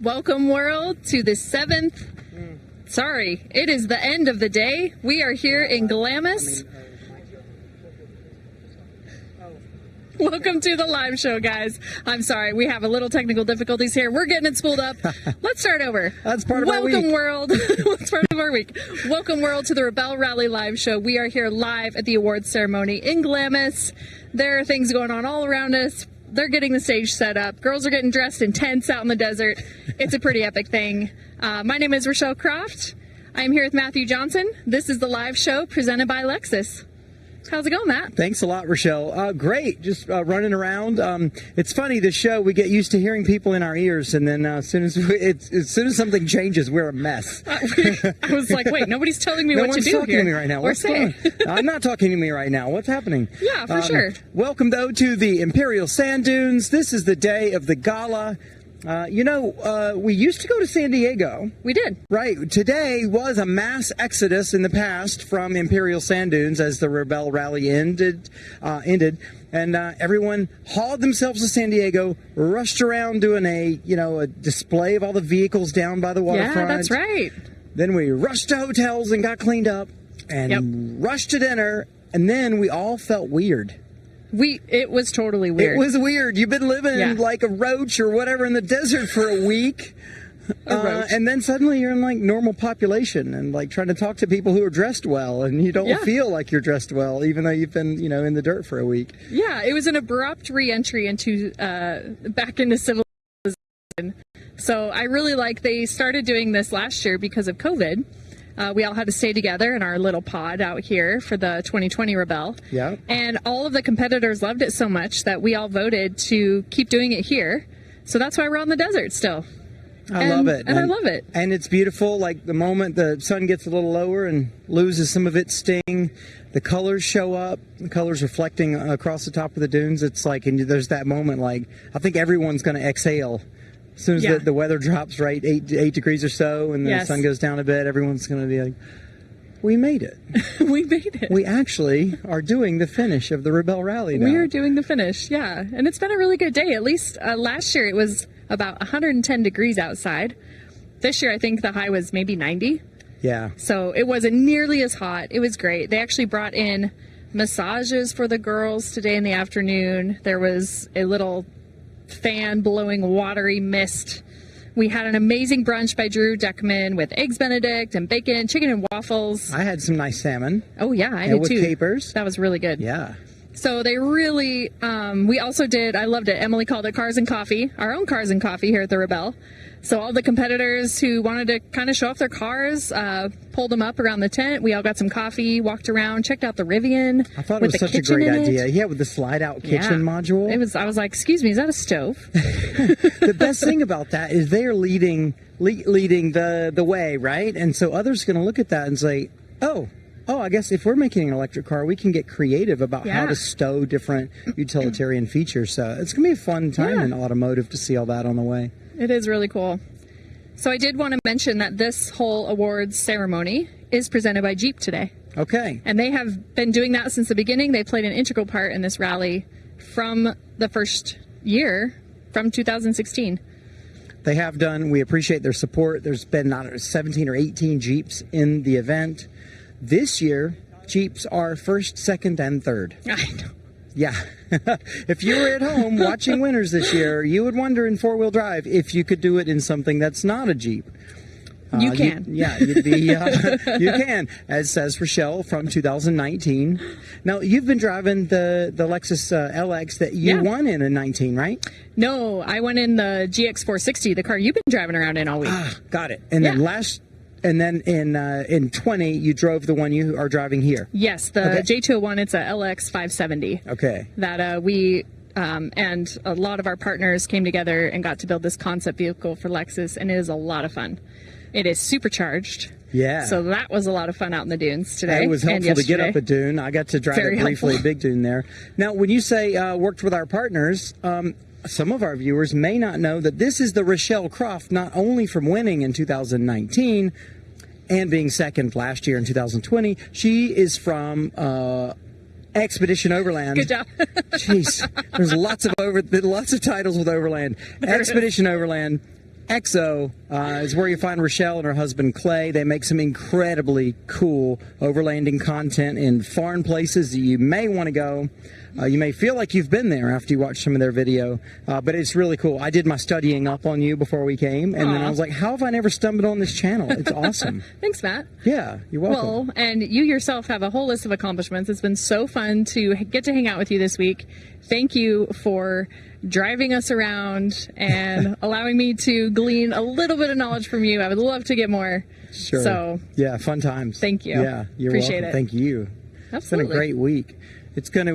Welcome, world, to the 7th. Sorry, it is the end of the day. We are here in Glamis. Welcome to the live show, guys. I'm sorry, we have a little technical difficulties here. We're getting it spooled up. Let's start over. That's part of our week. Welcome, world. That's part of our week. Welcome, world, to the Rebelle Rally live show. We are here live at the awards ceremony in Glamis. There are things going on all around us. They're getting the stage set up. Girls are getting dressed in tents out in the desert. It's a pretty epic thing. My name is Rochelle Croft. I'm here with Matthew Johnson. This is the live show presented by Lexus. How's it going, Matt? Thanks a lot, Rochelle. Great. Just running around. It's funny, this show, we get used to hearing people in our ears, and then as soon as something changes, we're a mess. I was like, wait, nobody's telling me what to do here. No one's talking to me right now. What's going on? I'm not talking to me right now. What's happening? Yeah, for sure. Welcome, though, to the Imperial Sand Dunes. This is the day of the gala. We used to go to San Diego. We did. Right. Today was a mass exodus in the past from Imperial Sand Dunes as the Rebelle Rally ended, and everyone hauled themselves to San Diego, rushed around doing a display of all the vehicles down by the waterfront. Yeah, that's right. Then we rushed to hotels and got cleaned up, and rushed to dinner, and then we all felt weird. It was totally weird. It was weird. You've been living like a roach or whatever in the desert for a week. And then suddenly you're in like normal population and like trying to talk to people who are dressed well, and you don't feel like you're dressed well, even though you've been, in the dirt for a week. Yeah, it was an abrupt re-entry into back into civilization. So I really like they started doing this last year because of COVID. We all had to stay together in our little pod out here for the 2020 Rebelle. Yeah. And all of the competitors loved it so much that we all voted to keep doing it here. So that's why we're on the desert still. I love it. And I love it. And it's beautiful. Like the moment the sun gets a little lower and loses some of its sting, the colors show up, the colors reflecting across the top of the dunes. It's like, and there's that moment, like, I think everyone's going to exhale. As soon as the weather drops, right, 8 degrees or so, and the sun goes down a bit, everyone's going to be like, we made it. We made it. We actually are doing the finish of the Rebelle Rally now. We are doing the finish, yeah. And it's been a really good day. At least last year it was about 110 degrees outside. This year I think the high was maybe 90. Yeah. So it wasn't nearly as hot. It was great. They actually brought in massages for the girls today in the afternoon. There was a little fan blowing watery mist. We had an amazing brunch by Drew Deckman with eggs Benedict and bacon, chicken and waffles. I had some nice salmon. Oh yeah, I did with too. Capers. That was really good. Yeah. So they really, we also did, I loved it. Emily called it Cars and Coffee, our own Cars and Coffee here at the Rebelle. So all the competitors who wanted to kind of show off their cars, pulled them up around the tent. We all got some coffee, walked around, checked out the Rivian. I thought it was such a great idea. Yeah, with the slide-out kitchen module. I was like, excuse me, is that a stove? The best thing about that is they're leading the way, right? And so others are going to look at that and say, oh, I guess if we're making an electric car, we can get creative about how to stow different utilitarian features. So it's going to be a fun time in automotive to see all that on the way. It is really cool. So I did want to mention that this whole awards ceremony is presented by Jeep today. Okay. And they have been doing that since the beginning. They played an integral part in this rally from the first year, from 2016. They have done. We appreciate their support. There's been 17 or 18 Jeeps in the event. This year, Jeeps are first, second, and third. I know. Yeah. If you were at home watching winners this year, you would wonder in four-wheel drive if you could do it in something that's not a Jeep. You can. You'd be, you can, as says Rochelle from 2019. Now, you've been driving the Lexus LX that you won in 19, right? No, I went in the GX 460, the car you've been driving around in all week. Got it. And then in 20, you drove the one you are driving here. Yes, the J201. It's a LX 570. Okay. That we and a lot of our partners came together and got to build this concept vehicle for Lexus, and it is a lot of fun. It is supercharged. Yeah. So that was a lot of fun out in the dunes today. It was helpful to get up a dune. I got to drive it briefly, a big dune there. Now, when you say worked with our partners, some of our viewers may not know that this is the Rochelle Croft, not only from winning in 2019 and being second last year in 2020, she is from Expedition Overland. Good job. Jeez, there's lots of titles with Overland. Expedition Overland. XO is where you find Rochelle and her husband Clay. They make some incredibly cool overlanding content in foreign places that you may want to go. You may feel like you've been there after you watch some of their video, but it's really cool. I did my studying up on you before we came, and then I was like, how have I never stumbled on this channel? It's awesome. Thanks, Matt. Yeah, you're welcome. Well, and you yourself have a whole list of accomplishments. It's been so fun to get to hang out with you this week. Thank you for driving us around and allowing me to glean a little bit of knowledge from you. I would love to get more. Sure. So, yeah, fun times. Thank you. Yeah, you're Appreciate welcome. it. Thank you. Absolutely. It's been a great week. It's going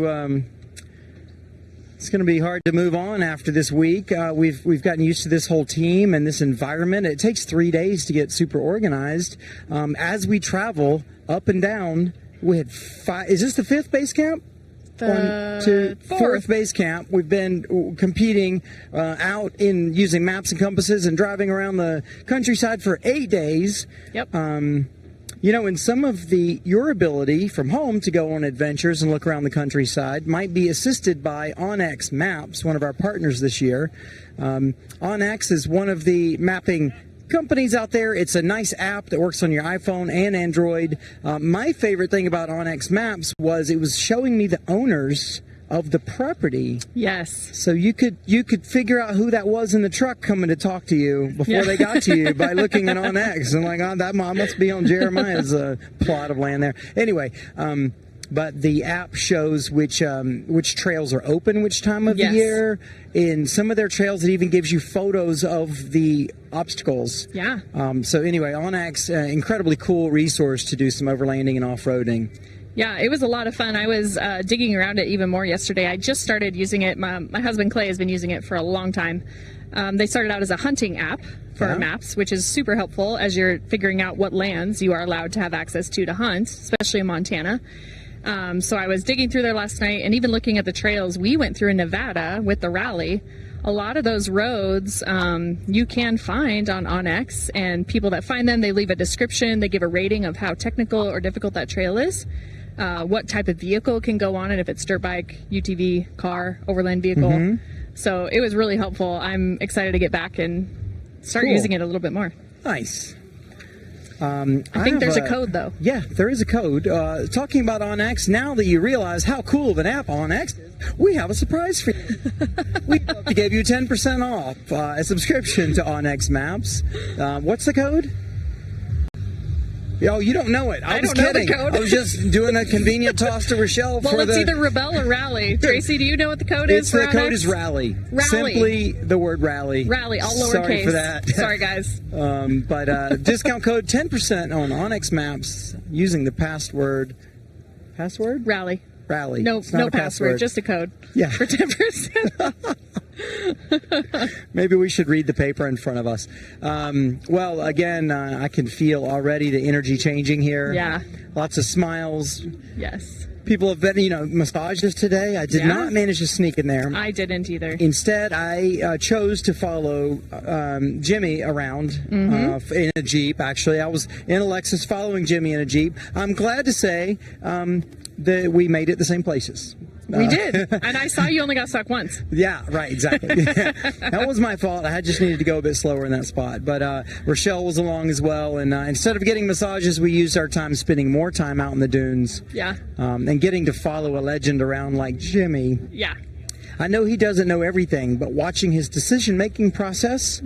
to be hard to move on after this week. We've gotten used to this whole team and this environment. It takes 3 days to get super organized. As we travel up and down, we had 5. Is this the 5th base camp? 1, 2, 4th base camp. We've been competing out in using maps and compasses and driving around the countryside for 8 days. Yep. You know, and some of your ability from home to go on adventures and look around the countryside might be assisted by OnX Maps, one of our partners this year. OnX is one of the mapping companies out there. It's a nice app that works on your iPhone and Android. My favorite thing about OnX Maps was it was showing me the owners of the property. Yes. So you could figure out who that was in the truck coming to talk to you before they got to you by looking at OnX and like, oh, that must be on Jeremiah's plot of land there. Anyway, but the app shows which trails are open which time of the year. In some of their trails, it even gives you photos of the obstacles. Yeah. So anyway, OnX, incredibly cool resource to do some overlanding and off-roading. Yeah, it was a lot of fun. I was digging around it even more yesterday. I just started using it. My husband Clay has been using it for a long time. They started out as a hunting app for maps, which is super helpful as you're figuring out what lands you are allowed to have access to hunt, especially in Montana. So I was digging through there last night and even looking at the trails we went through in Nevada with the rally. A lot of those roads you can find on OnX, and people that find them, they leave a description. They give a rating of how technical or difficult that trail is. What type of vehicle can go on it, if it's dirt bike, UTV, car, overland vehicle. So it was really helpful. I'm excited to get back and start using it a little bit more. Nice. I think there's a code, though. Yeah, there is a code. Talking about OnX, now that you realize how cool of an app OnX is, we have a surprise for you. We gave you 10% off a subscription to OnX Maps. What's the code? Oh, you don't know it. I was kidding. The code. I was just doing a convenient toss to Rochelle well, it's either Rebelle or Rally. Tracy, do you know what the code is for The code OnX? is Rally. Rally. Simply the word Rally. Rally, all lowercase. Sorry for that. Sorry, guys. But discount code 10% on OnX Maps using the password. Password? Rally. Rally. No password, just a code. Yeah. For 10%. Maybe we should read the paper in front of us. Well, again, I can feel already the energy changing here. Yeah. Lots of smiles. Yes. People have been, massages today. I did not manage to sneak in there. I didn't either. Instead, I chose to follow Jimmy around in a Jeep. Actually, I was in a Lexus following Jimmy in a Jeep. I'm glad to say that we made it the same places. We did. And I saw you only got stuck once. Yeah, right, exactly. That was my fault. I just needed to go a bit slower in that spot. But Rochelle was along as well. And instead of getting massages, we used our time spending more time out in the dunes. Yeah. And getting to follow a legend around like Jimmy. Yeah. I know he doesn't know everything, but watching his decision-making process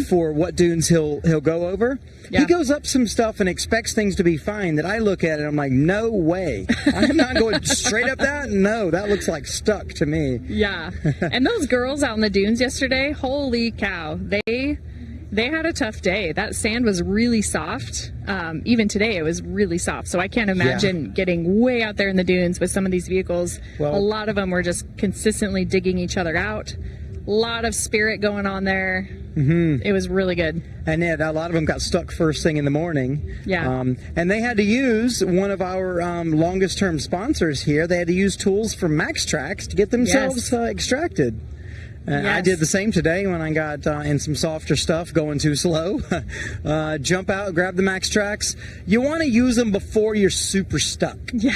for what dunes he'll go over, he goes up some stuff and expects things to be fine that I look at and I'm like, no way. I'm not going straight up that. No, that looks like stuck to me. Yeah. And those girls out in the dunes yesterday, holy cow. They had a tough day. That sand was really soft. Even today, it was really soft. So I can't imagine getting way out there in the dunes with some of these vehicles. Well, a lot of them were just consistently digging each other out. A lot of spirit going on there. It was really good. And a lot of them got stuck first thing in the morning. Yeah. And they had to use one of our longest-term sponsors here. They had to use tools from Max Tracks to get themselves extracted. And I did the same today when I got in some softer stuff, going too slow. Jump out, grab the Max Tracks. You want to use them before you're super stuck. Yeah.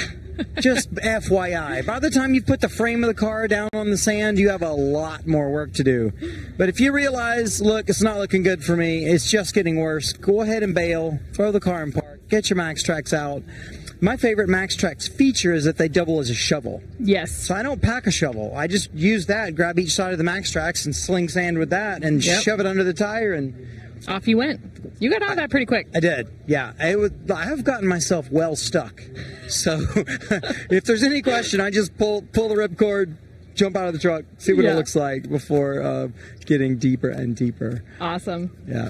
Just FYI. By the time you put the frame of the car down on the sand, you have a lot more work to do. But if you realize, look, it's not looking good for me, it's just getting worse, go ahead and bail, throw the car in park, get your Max Tracks out. My favorite Max Tracks feature is that they double as a shovel. Yes. So I don't pack a shovel. I just use that, grab each side of the Max Tracks and sling sand with that and shove it under the tire and off you went. You got out of that pretty quick. I did, yeah. I have gotten myself well stuck. So if there's any question, I just pull the ripcord, jump out of the truck, see what it looks like before getting deeper and deeper. Awesome. Yeah.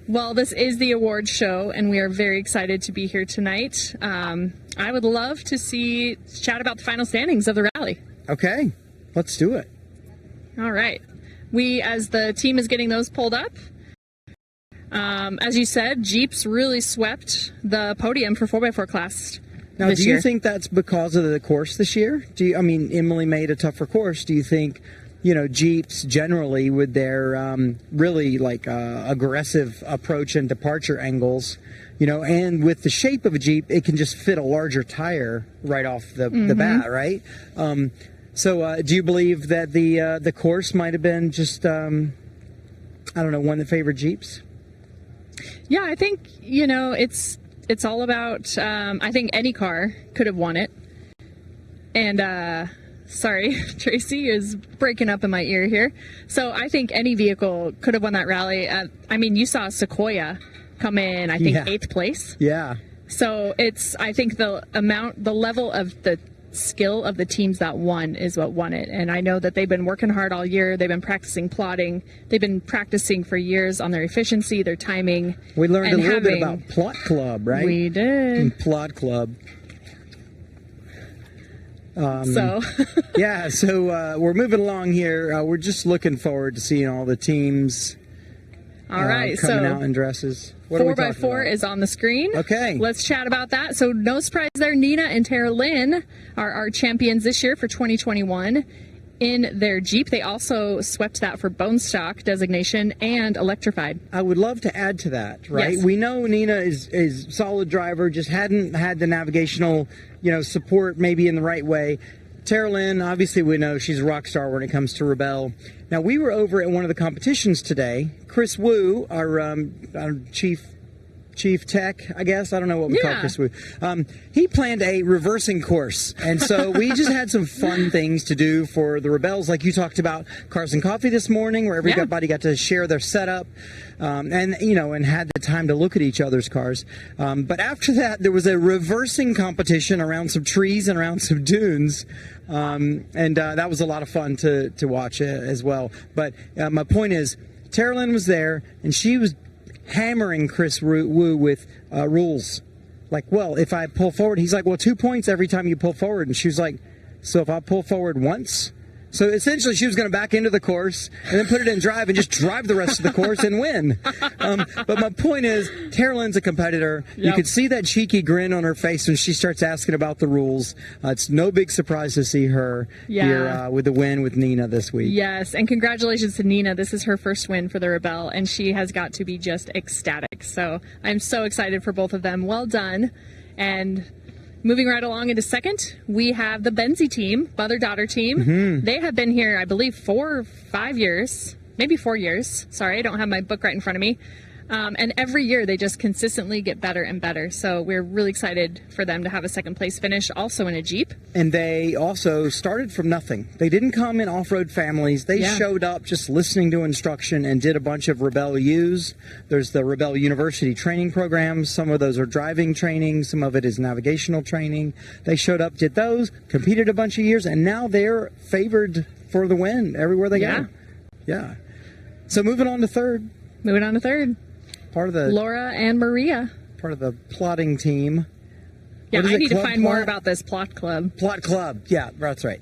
Well, this is the awards show, and we are very excited to be here tonight. I would love to chat about the final standings of the rally. Okay, let's do it. All right. We, as the team is getting those pulled up, as you said, Jeeps really swept the podium for 4x4 class. Now, do you think that's because of the course this year? Emily made a tougher course. Do you think, Jeeps generally with their really aggressive approach and departure angles, and with the shape of a Jeep, it can just fit a larger tire right off the bat, right? So do you believe that the course might have been just, one that favored Jeeps? Yeah, I think, it's all about, I think any car could have won it. And, sorry, Tracy is breaking up in my ear here. So I think any vehicle could have won that rally. You saw Sequoia come in, I think, 8th place. Yeah. So I think the level of the skill of the teams that won is what won it. And I know that they've been working hard all year. They've been practicing plotting. They've been practicing for years on their efficiency, their timing. We learned a little bit about Plot Club, right? We did. Plot Club. So we're moving along here. We're just looking forward to seeing all the teams coming out in dresses. 4x4 is on the screen. Okay. Let's chat about that. So no surprise there, Nina and Tara Lynn are our champions this year for 2021 in their Jeep. They also swept that for bone stock designation and electrified. I would love to add to that, right? Yes. We know Nina is solid driver, just hadn't had the navigational, support maybe in the right way. Tara Lynn, obviously we know she's a rock star when it comes to Rebelle. Now, we were over at one of the competitions today. Chris Wu, our chief tech, I guess. I don't know what we call Chris Wu. He planned a reversing course. And so we just had some fun things to do for the Rebelles, like you talked about Cars and Coffee this morning, where everybody got to share their setup and had the time to look at each other's cars. But after that, there was a reversing competition around some trees and around some dunes. That was a lot of fun to watch as well. But my point is, Tara Lynn was there, and she was hammering Chris Wu with rules. Like, well, if I pull forward, he's like, well, 2 points every time you pull forward. And she was like, so if I pull forward once? So essentially, she was going to back into the course and then put it in drive and just drive the rest of the course and win. But my point is, Tara Lynn's a competitor. Yep. You could see that cheeky grin on her face when she starts asking about the rules. It's no big surprise to see her here with the win with Nina this week. Yes, and congratulations to Nina. This is her first win for the Rebelle, and she has got to be just ecstatic. So I'm so excited for both of them. Well done. And moving right along into second, we have the Benzie team, mother-daughter team. Mm-hmm. They have been here, I believe, 4 or 5 years, maybe 4 years. Sorry, I don't have my book right in front of me. And every year they just consistently get better and better. So we're really excited for them to have a second place finish, also in a Jeep. And they also started from nothing. They didn't come in off-road families. They showed up just listening to instruction and did a bunch of Rebelle U's. There's the Rebelle University training programs. Some of those are driving training. Some of it is navigational training. They showed up, did those, competed a bunch of years, and now they're favored for the win everywhere they go. Yeah. So moving on to third. Part of the Laura and Maria. Part of the plotting team. Yeah, I need to find more about this plot club. Plot club. Yeah, that's right.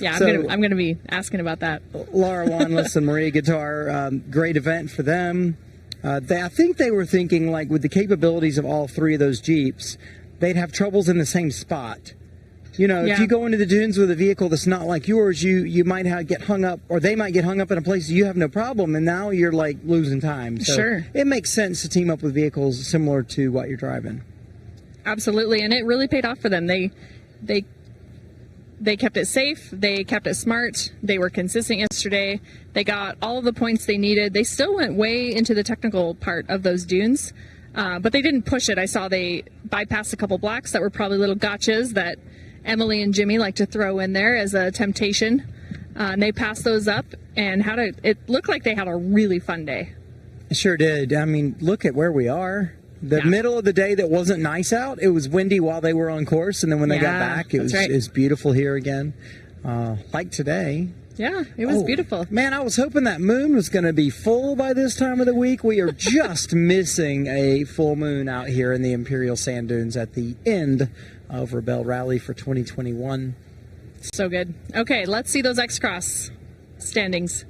Yeah, so, I'm gonna be asking about that. Laura Wanless and Maria Guitar, great event for them. I think they were thinking, like, with the capabilities of all three of those Jeeps, they'd have troubles in the same spot. You know, if Yeah. you go into the dunes with a vehicle that's not like yours, you might get hung up, or they might get hung up in a place you have no problem, and now you're like losing time. So Sure. it makes sense to team up with vehicles similar to what you're driving. Absolutely, and it really paid off for them. They kept it safe. They kept it smart. They were consistent yesterday. They got all of the points they needed. They still went way into the technical part of those dunes, but they didn't push it. I saw they bypassed a couple blocks that were probably little gotchas that Emily and Jimmy like to throw in there as a temptation. And they passed those up and it looked like they had a really fun day. It sure did. I mean, look at where we are. The Yeah. middle of the day that wasn't nice out, it was windy while they were on course, and then when they got Yeah, back, it that's was right. it's beautiful here again. Like today. Yeah, it was beautiful. Man, I was hoping that moon was going to be full by this time of the week. We are just missing a full moon out here in the Imperial Sand Dunes at the end of Rebelle Rally for 2021. So good. Okay, let's see those X-Cross standings.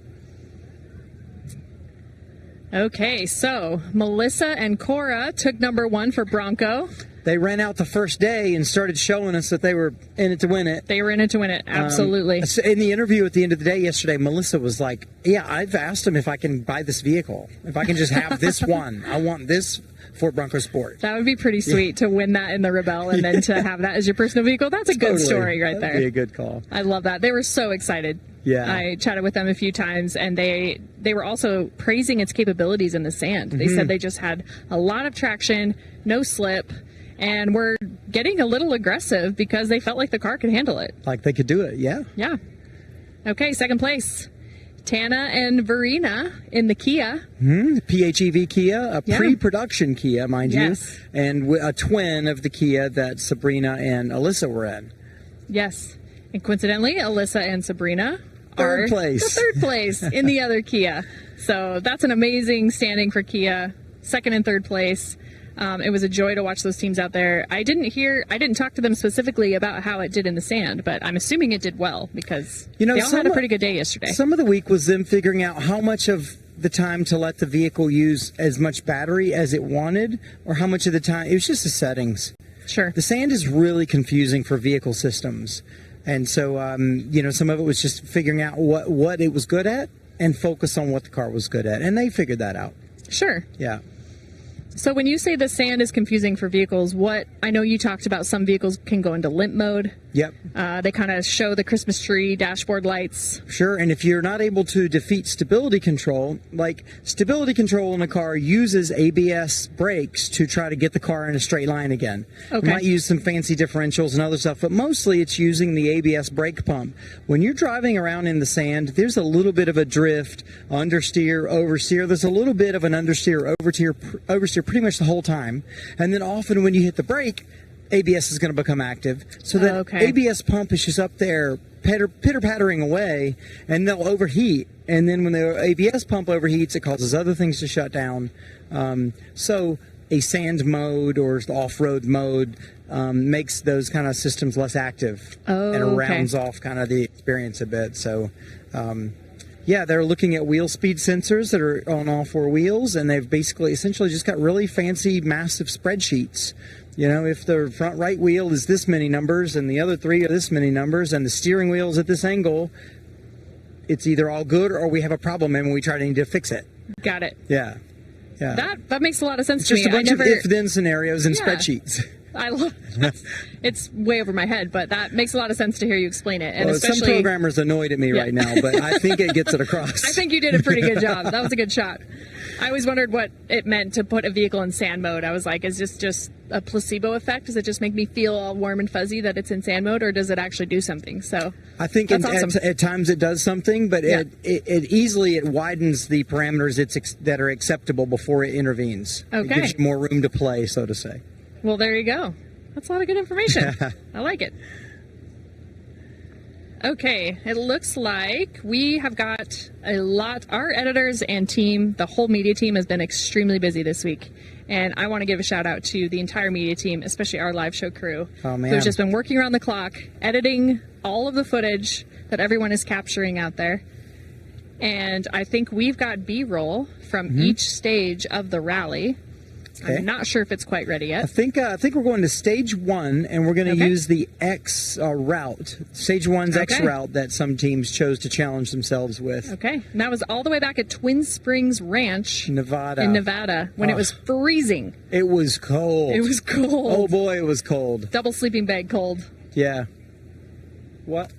Okay, so Melissa and Cora took number 1 for Bronco. They ran out the first day and started showing us that they were in it to win it. They were in it to win it. Absolutely. In the interview at the end of the day yesterday, Melissa was like, yeah, I've asked them if I can buy this vehicle. If I can just have this one. I want this Ford Bronco Sport. That would be pretty sweet to win that in the Rebelle and then to have that as your personal vehicle. That's a good Totally. story right That'd there. be a good call. I love that. They were so excited. Yeah. I chatted with them a few times, and they were also praising its capabilities in the sand. They said they just had a lot of traction, no slip, and were getting a little aggressive because they felt like the car could handle it. Like they could do it, yeah. Yeah. Okay, second place. Tana and Verena in the Kia. PHEV Kia, a Yeah. pre-production Kia, mind Yes. you, and a twin of the Kia that Sabrina and Alyssa were in. Yes. And coincidentally, Alyssa and Sabrina Third are place. the third place in the other Kia. So that's an amazing standing for Kia. Second and third place. It was a joy to watch those teams out there. I didn't talk to them specifically about how it did in the sand, but I'm assuming it did well because they all had a pretty good day yesterday. Some of the week was them figuring out how much of the time to let the vehicle use as much battery as it wanted, or how much of the time. It was just the settings. Sure. The sand is really confusing for vehicle systems. And so, some of it was just figuring out what it was good at and focus on what the car was good at. And they figured that out. Sure. Yeah. So when you say the sand is confusing for vehicles, I know you talked about some vehicles can go into limp mode. Yep. They kind of show the Christmas tree dashboard lights. Sure, and if you're not able to defeat stability control, like stability control in a car uses ABS brakes to try to get the car in a straight line again. Okay. It might use some fancy differentials and other stuff, but mostly it's using the ABS brake pump. When you're driving around in the sand, there's a little bit of a drift, understeer, oversteer. There's a little bit of an understeer, oversteer pretty much the whole time. And then often when you hit the brake, ABS is going to become active. So that Okay. ABS pump is just up there pitter-pattering away, and they'll overheat. And then when the ABS pump overheats, it causes other things to shut down. So a sand mode or off-road mode makes those kind of systems less active. Oh, and it okay. rounds off kind of the experience a bit. So, they're looking at wheel speed sensors that are on all four wheels, and they've essentially just got really fancy, massive spreadsheets. You know, if the front right wheel is this many numbers and the other three are this many numbers and the steering wheel is at this angle, it's either all good or we have a problem and we try to fix it. Got it. Yeah. That makes a lot of sense It's to just me. a bunch of if-then scenarios and Yeah. spreadsheets. I love it's way over my head, but that makes a lot of sense to hear you explain it. And Well, some especially programmer's annoyed at me right now, but I think it gets it across. I think you did a pretty good job. That was a good shot. I always wondered what it meant to put a vehicle in sand mode. I was like, is this just a placebo effect? Does it just make me feel all warm and fuzzy that it's in sand mode, or does it actually do something? So I think that's awesome. at times it does something, but Yeah. it widens the parameters that are acceptable before it intervenes. Okay. It gives you more room to play, so to say. Well, there you go. That's a lot of good information. I like it. Okay, it looks like we have got our editors and team, the whole media team has been extremely busy this week. And I want to give a shout out to the entire media team, especially our live show crew. Oh, man. Who've just been working around the clock, editing all of the footage that everyone is capturing out there. And I think we've got B-roll from each stage of the rally. Okay. I'm not sure if it's quite ready I yet. think we're going to stage 1, and we're going to Okay. use the X route. Stage 1's X Okay. route that some teams chose to challenge themselves with. Okay. And that was all the way back at Twin Springs Ranch Nevada. in Nevada when it was freezing. It was cold. It was cold. Oh boy, it was cold. Double sleeping bag cold. Yeah. What?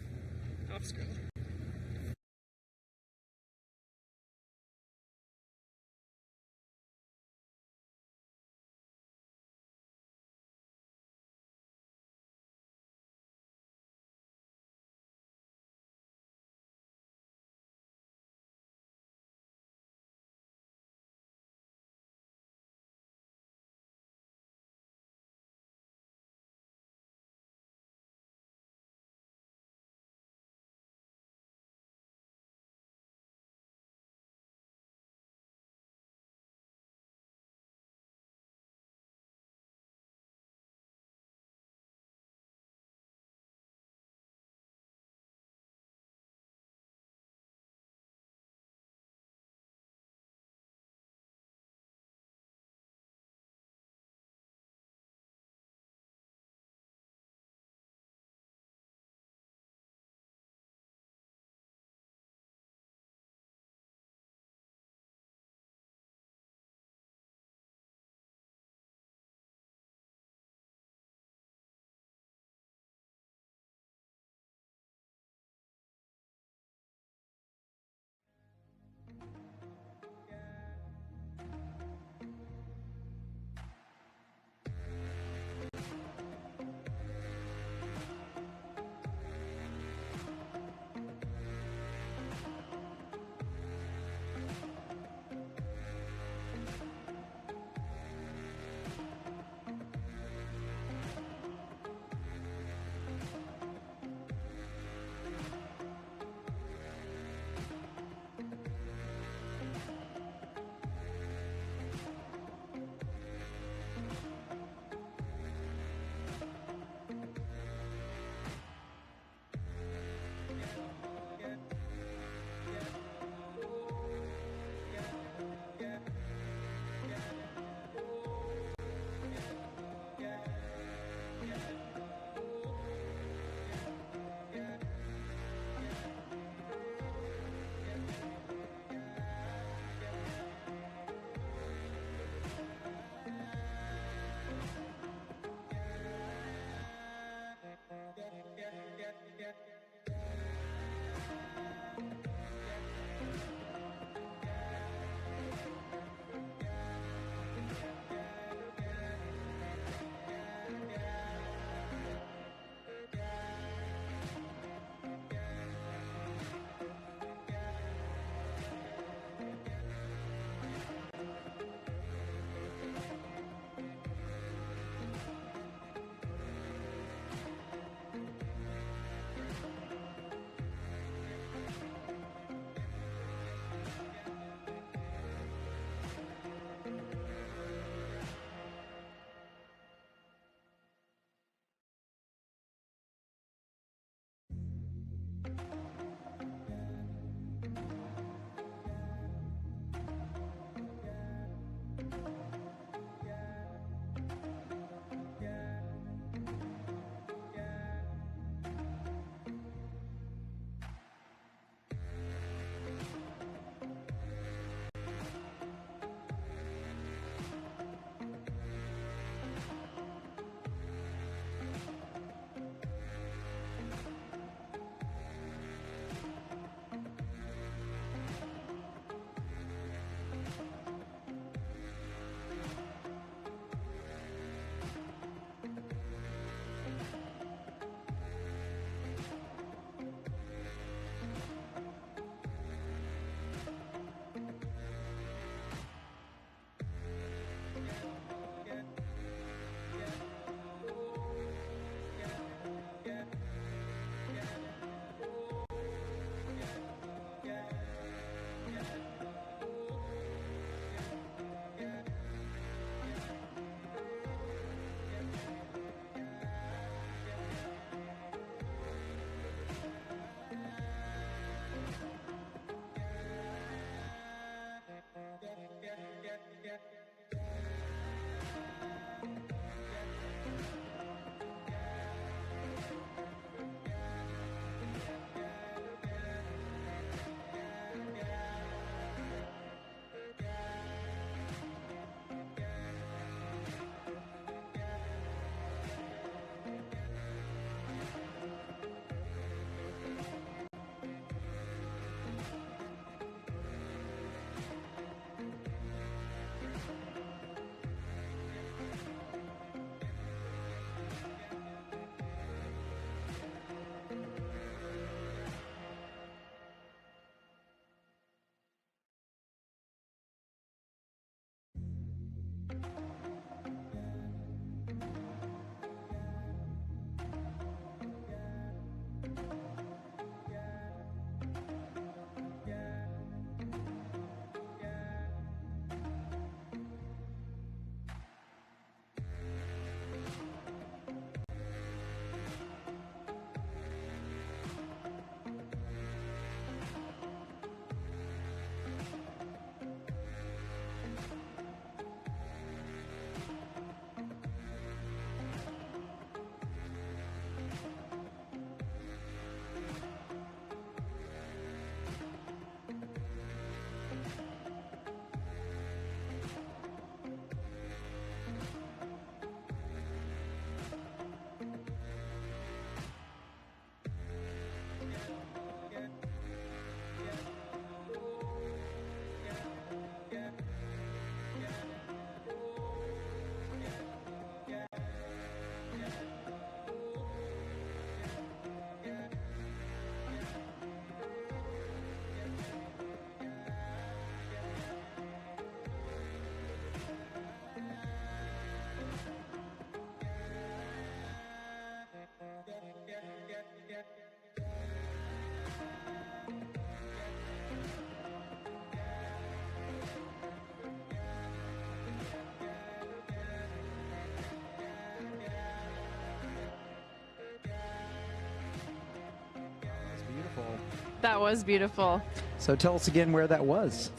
That was beautiful. So tell us again where that was.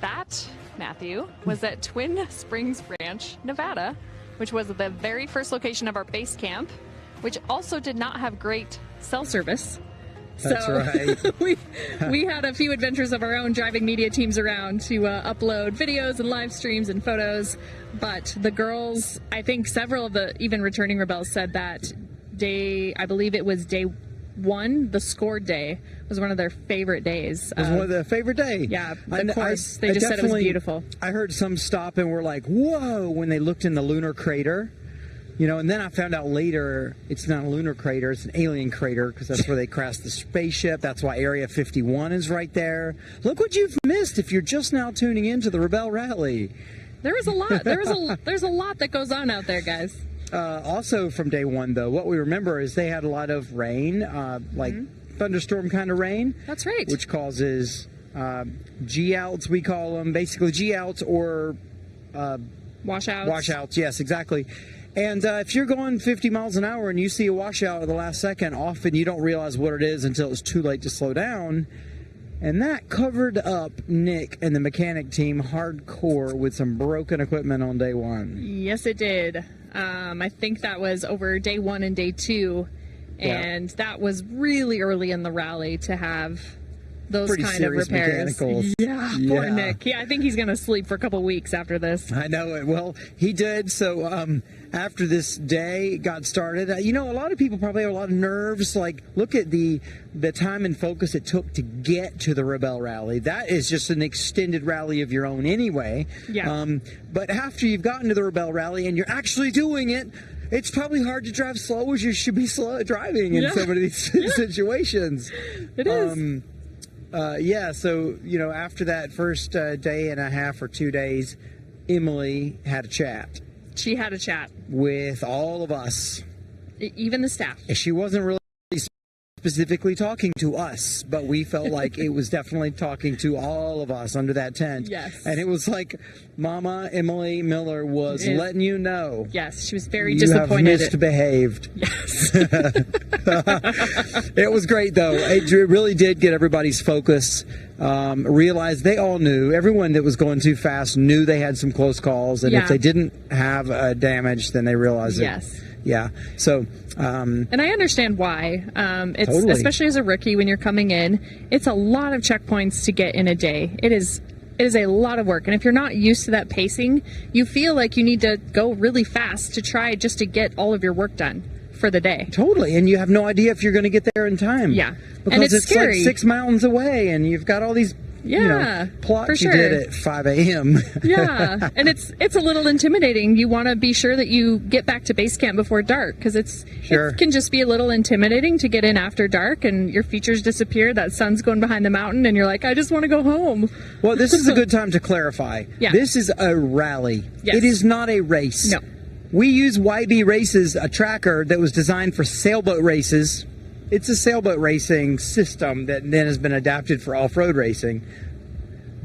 That, Matthew, was at Twin Springs Ranch, Nevada, which was the very first location of our base camp, which also did not have great cell service. That's right. we had a few adventures of our own driving media teams around to upload videos and live streams and photos. But the girls, I think several of the even returning rebels said that day, I believe it was day 1, the scored day, was one of their favorite days. It was one of their favorite days. Yeah, the course. They just said it was beautiful. I heard some stop and were like, whoa, when they looked in the lunar crater. You know, and then I found out later it's not a lunar crater, it's an alien crater, because that's where they crashed the spaceship. That's why Area 51 is right there. Look what you've missed if you're just now tuning into the Rebelle Rally. There was a lot. There's a lot that goes on out there, guys. Also from day 1, though, what we remember is they had a lot of rain, like thunderstorm kind of rain. That's right. Which causes G-outs, we call them. Basically G-outs or washouts. Washouts, yes, exactly. And if you're going 50 miles an hour and you see a washout at the last second, often you don't realize what it is until it's too late to slow down. And that covered up Nick and the mechanic team hardcore with some broken equipment on day 1. Yes, it did. I think that was over day 1 and day 2. And that was really early in the rally to have those pretty kind of repairs. Mechanicals. Yeah, poor Nick. Yeah, I think he's going to sleep for a couple weeks after this. I know it. Well, he did. So after this day got started, you know, a lot of people probably have a lot of nerves. Like, look at the time and focus it took to get to the Rebelle Rally. That is just an extended rally of your own anyway. Yeah. But after you've gotten to the Rebelle Rally and you're actually doing it, it's probably hard to drive slow as you should be slow driving in some of these situations. It is. Yeah, so, you know, after that first day and a half or 2 days, Emily had a chat. She had a chat. With all of us. Even the staff. She wasn't really specifically talking to us, but we felt like it was definitely talking to all of us under that tent. Yes. And it was like Mama Emily Miller was letting you know. Yes, she was very disappointed. You have misbehaved. Yes. It was great, though. It really did get everybody's focus. Realized they all knew. Everyone that was going too fast knew they had some close calls, and if they didn't have damage, then they realized it. Yes. Yeah. So. And I understand why. It's totally. Especially as a rookie when you're coming in, it's a lot of checkpoints to get in a day. It is a lot of work, and if you're not used to that pacing, you feel like you need to go really fast to try just to get all of your work done for the day. Totally, and you have no idea if you're going to get there in time. Yeah, because and it's scary. Like 6 mountains away, and you've got all these plots for sure. you did at 5 a.m. Yeah, and it's a little intimidating. You want to be sure that you get back to base camp before dark, because it can just be a little intimidating to get in after dark and your features disappear, that sun's going behind the mountain, and you're like, I just want to go home. Well, this is a good time to clarify. Yeah. This is a rally. Yes. It is not a race. No. We use YB Races, a tracker that was designed for sailboat races. It's a sailboat racing system that then has been adapted for off-road racing,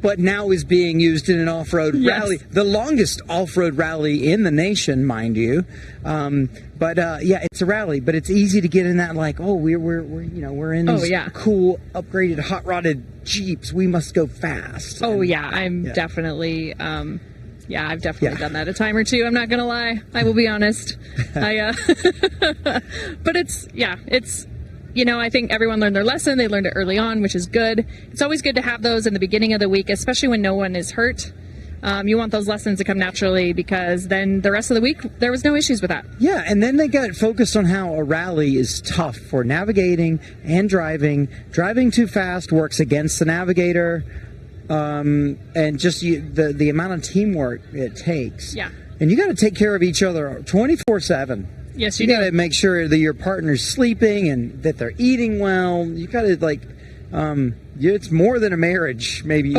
but now is being used in an off-road rally, the longest off-road rally in the nation, mind you. Yeah, it's a rally, but it's easy to get in that, like, oh, we're in these cool upgraded hot rodded Jeeps. We must go fast. Oh yeah, I'm definitely. I've definitely done that a time or two. I'm not gonna lie. I will be honest. But it's. I think everyone learned their lesson. They learned it early on, which is good. It's always good to have those in the beginning of the week, especially when no one is hurt. You want those lessons to come naturally, because then the rest of the week, there was no issues with that. Yeah, and then they got focused on how a rally is tough for navigating and driving. Driving too fast works against the navigator, and just the amount of teamwork it takes. Yeah. And you got to take care of each other 24/7. Yes, you got to make sure that your partner's sleeping and that they're eating well. You got to it's more than a marriage, maybe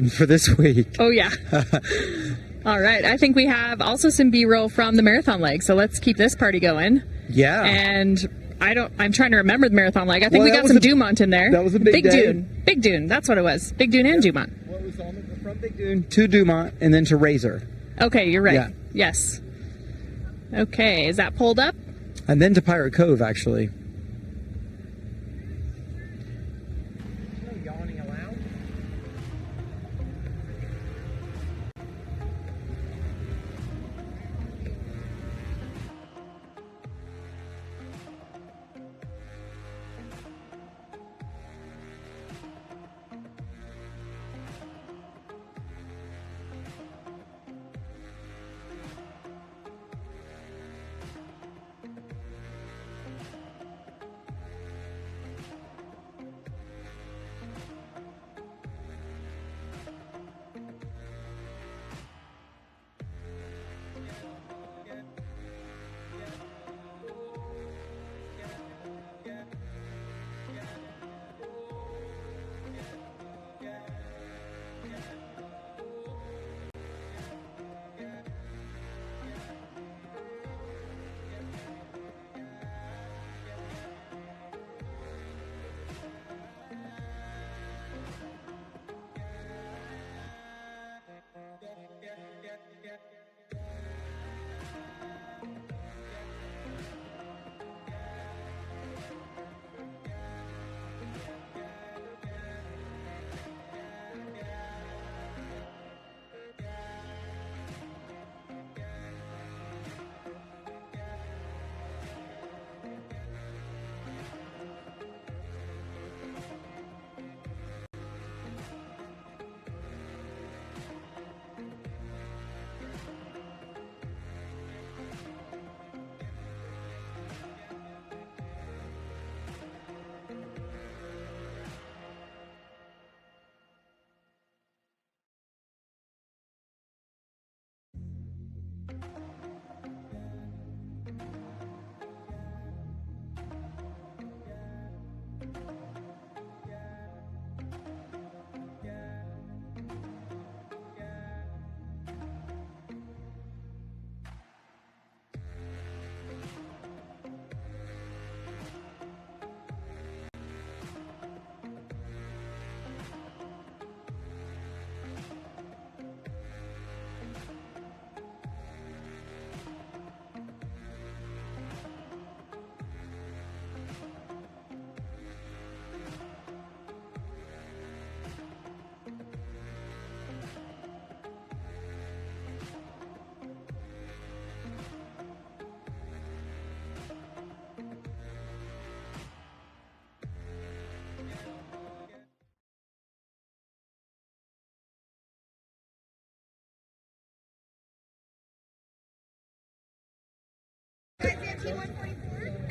for this week. Oh yeah. All right. I think we have also some B-roll from the marathon leg, so let's keep this party going. Yeah. And I'm trying to remember the marathon leg. I think we got some Dumont in there. That was a big day. Dune. Big Dune. That's what it was. Big Dune and Dumont. What was on it? From Big Dune to Dumont and then to Razor. Okay, you're right. Yeah. Yes. Okay, is that pulled up? And then to Pirate Cove, actually.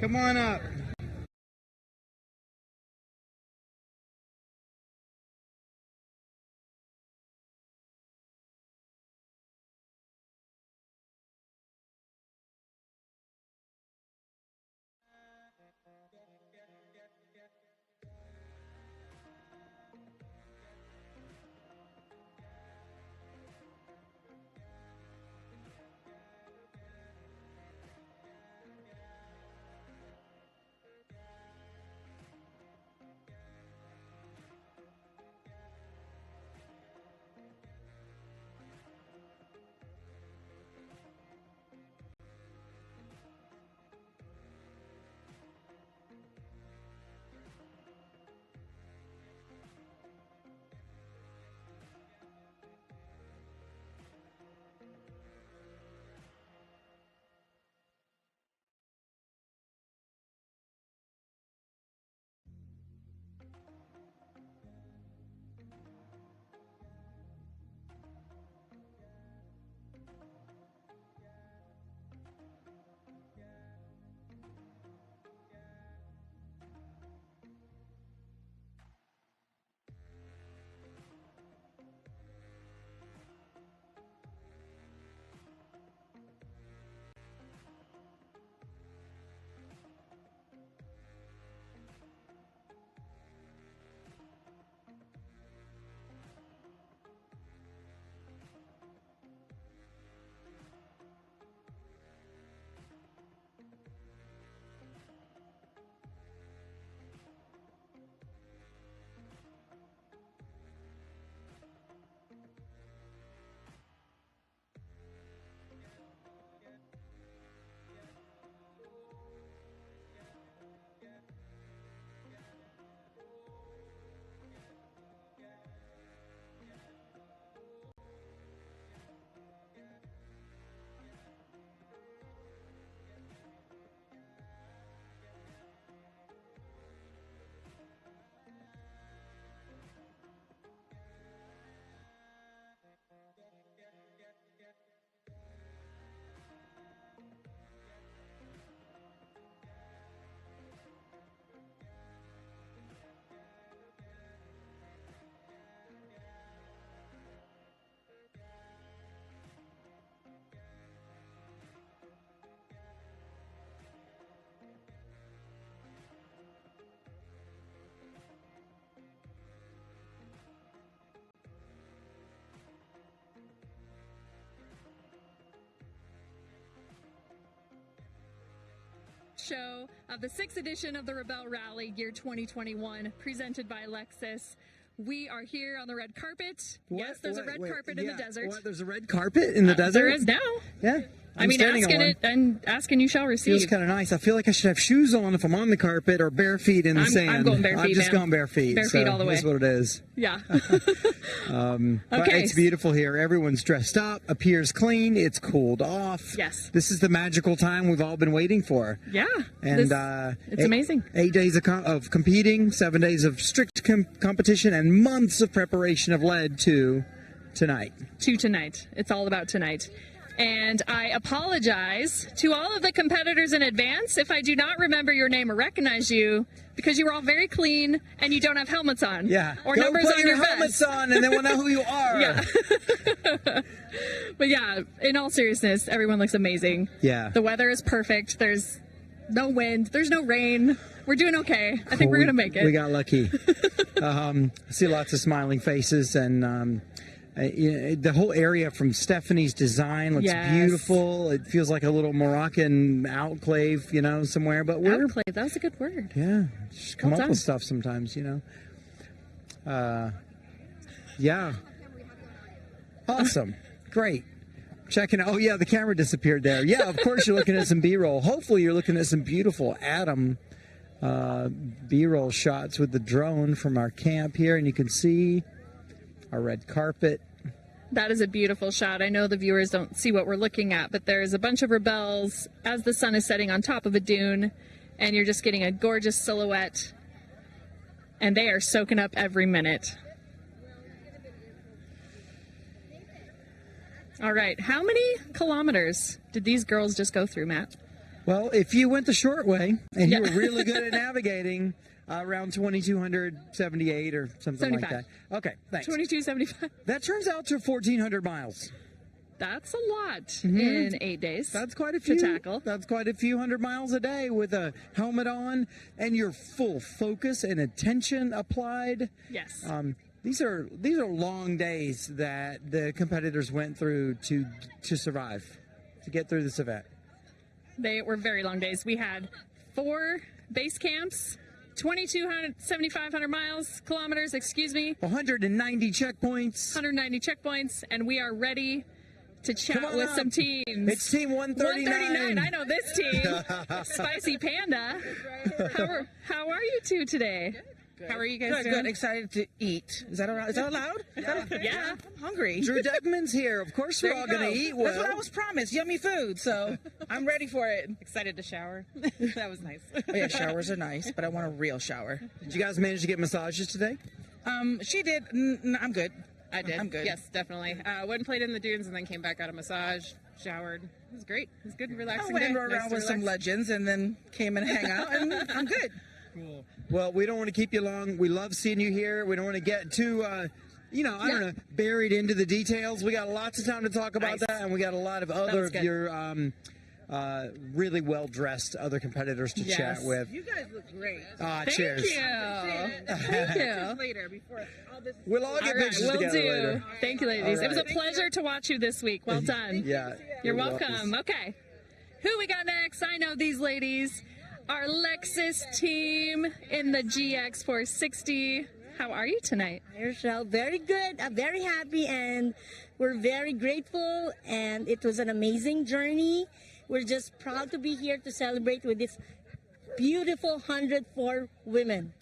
Come on up. Show of the 6th edition of the Rebelle Rally year 2021, presented by Lexus. We are here on the red carpet. Yes, there's a red carpet in the desert. What? There's a red carpet in the desert? There is now. Yeah. I mean, ask and you shall receive. Feels kind of nice. I feel like I should have shoes on if I'm on the carpet or bare feet in the sand. I'm going bare feet. I'm just going bare feet. Bare feet all the way. That's what it is. Yeah. But it's beautiful here. Everyone's dressed up, appears clean. It's cooled off. Yes. This is the magical time we've all been waiting for. Yeah. And it's amazing. 8 days of competing, 7 days of strict competition, and months of preparation have led to tonight. It's all about tonight. And I apologize to all of the competitors in advance if I do not remember your name or recognize you, because you were all very clean and you don't have helmets on. Yeah. Or Go numbers put on your vest. helmets on, and then we'll know who you are. Yeah. But yeah, in all seriousness, everyone looks amazing. Yeah. The weather is perfect. There's no wind. There's no rain. We're doing okay. Cool. I think we're going to make it. We got lucky. I see lots of smiling faces, and the whole area from Stephanie's design looks beautiful. It feels like a little Moroccan outclave, somewhere. But outclave, that was a good word. Yeah, just come up with stuff sometimes, Yeah. Awesome. Great. Checking out. Oh, yeah, the camera disappeared there. Yeah, of course you're looking at some B-roll. Hopefully you're looking at some beautiful Atom B-roll shots with the drone from our camp here. And you can see our red carpet. That is a beautiful shot. I know the viewers don't see what we're looking at, but there's a bunch of Rebelles as the sun is setting on top of a dune, and you're just getting a gorgeous silhouette. And they are soaking up every minute. All right, how many kilometers did these girls just go through, Matt? Well, if you went the short way and you were really good at navigating, around 2,278 or something 75. like that. Okay, thanks. 2275. That turns out to 1,400 miles. That's a lot in 8 days. That's quite a few. To tackle. That's quite a few hundred miles a day with a helmet on and your full focus and attention applied. Yes. These are long days that the competitors went through to survive, to get through this event. They were very long days. We had 4 base camps, 7,500 kilometers, excuse me. 190 checkpoints. 190 checkpoints, and we are ready to chat with some teams. It's Team 139. 139. I know this team. Spicy Panda. How are you two today? How are you guys doing? Good. Excited to eat. Is that allowed? Yeah. I'm hungry. Drew Deckman's here. Of course we're all going to eat well. That's what I was promised. Yummy food. So I'm ready for it. Excited to shower. That was nice. Oh, yeah, showers are nice, but I want a real shower. Did you guys manage to get massages today? She did. I'm good. I did. I'm good. Yes, definitely. Went and played in the dunes and then came back, got a massage, showered. It was great. It was good and relaxing. I went day. around Nice to with some relax. legends and then came and hang out, and I'm good. Cool. Well, we don't want to keep you long. We love seeing you here. We don't want to get too, I don't know, buried into the details. We got lots of time to talk about that, and we got a lot of other of your really well-dressed other competitors to chat with. You guys look great. Cheers. Thank you. Later, before all this. We'll all get pictures will together do. later. Thank you, ladies. All It was a right. pleasure to watch you this week. Well done. Yeah. You're welcome. Okay. Who we got next? I know these ladies. Our Lexus team in the GX 460. How are you tonight? Rochelle, very good. I'm very happy, and we're very grateful, and it was an amazing journey. We're just proud to be here to celebrate with this beautiful 104 women.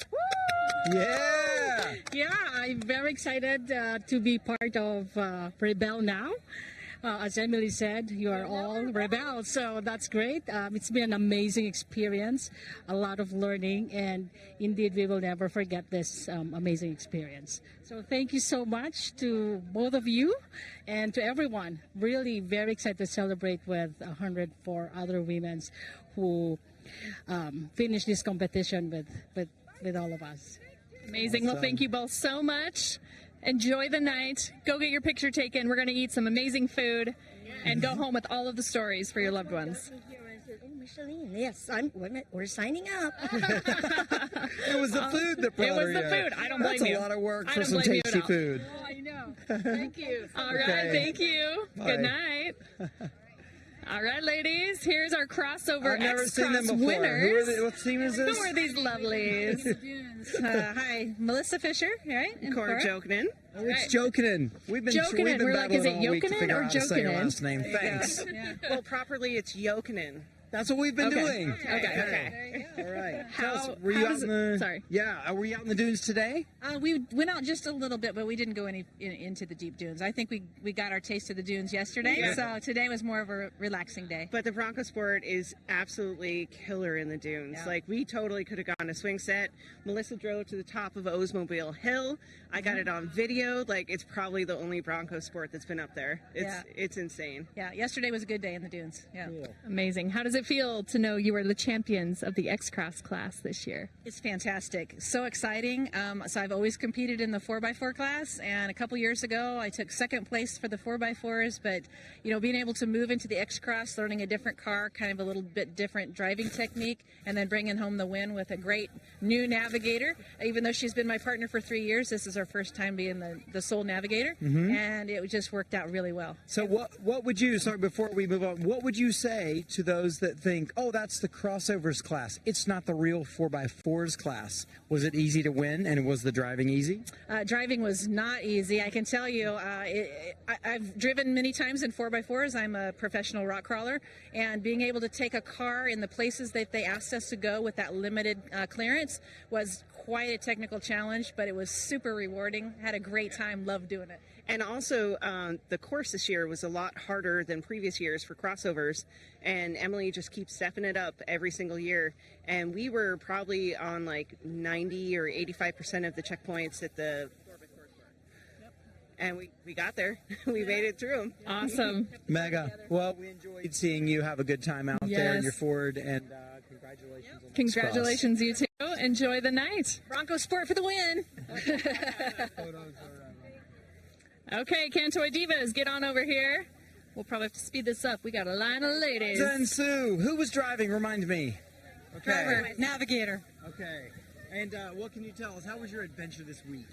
Yeah. Yeah, I'm very excited to be part of Rebelle now. As Emily said, you are all Rebelle, so that's great. It's been an amazing experience, a lot of learning, and indeed we will never forget this amazing experience. So thank you so much to both of you and to everyone. Really very excited to celebrate with 104 other women who finished this competition with all of us. Amazing. Well, thank you both so much. Enjoy the night. Go get your picture taken. We're going to eat some amazing food and go home with all of the stories for your loved ones. Oh, Micheline, yes, we're signing up. It was the food that brought It was her the here. food. I don't blame you. That's a lot of work I for don't some blame you at tasty all. food. Oh, I know. Thank you. All right. Okay. Thank you. Bye. Good night. All right, ladies. Here's our crossover I've never seen them X-Cross before. winners. What team is this? Who are these lovelies? Hi, Melissa Fisher, right? And Cora Jokinen. Oh, it's Jokinen. We've been Jokinen. We're like, is it battling all week to Jokinen figure or out how to say your Jokinen? last name. Thanks. Well, properly it's Jokinen. That's what we've been doing. Okay. All right. How were you out does in it- the? sorry. Yeah. Were you out in the dunes today? We went out just a little bit, but we didn't go into the deep dunes. I think we got our taste of the dunes yesterday, so today was more of a relaxing day. But the Bronco Sport is absolutely killer in the dunes. Yeah. Like, we totally could have gone a swing set. Melissa drove to the top of Oldsmobile Hill. I got it on video. Like, it's probably the only Bronco Sport that's been up there. It's insane. Yeah, yesterday was a good day in the dunes. Yeah, Amazing. How does it feel to know you are the champions of the X-Cross class this year? it's fantastic, so exciting. So I've always competed in the 4x4 class, and a couple years ago I took second place for the 4x4s. But being able to move into the X-Cross, learning a different car, kind of a little bit different driving technique, and then bringing home the win with a great new navigator. Even though she's been my partner for 3 years, this is our first time being the sole navigator, and it just worked out really well. So what would you? Sorry, before we move on, what would you say to those that think, oh, that's the crossovers class? It's not the real 4x4s class. Was it easy to win, and was the driving easy? Driving was not easy, I can tell you. I've driven many times in 4x4s. I'm a professional rock crawler, and being able to take a car in the places that they asked us to go with that limited clearance was quite a technical challenge, but it was super rewarding. Had a great time, loved doing it. And also, the course this year was a lot harder than previous years for crossovers. And Emily just keeps stepping it up every single year. And we were probably on like 90 or 85% of the checkpoints at the 4x4s. and we got there. We made it through them. Awesome. Mega. Well, we enjoyed seeing you have a good time out there in Yes. your Ford, and congratulations. On the Congratulations, you two. Enjoy the night. Bronco Sport for the win. Okay, Can Toy Divas, get on over here. We'll probably have to speed this up. We got a line of ladies. Zen Sue, who was driving? Remind me. Okay. Navigator. Okay. And what can you tell us? How was your adventure this week?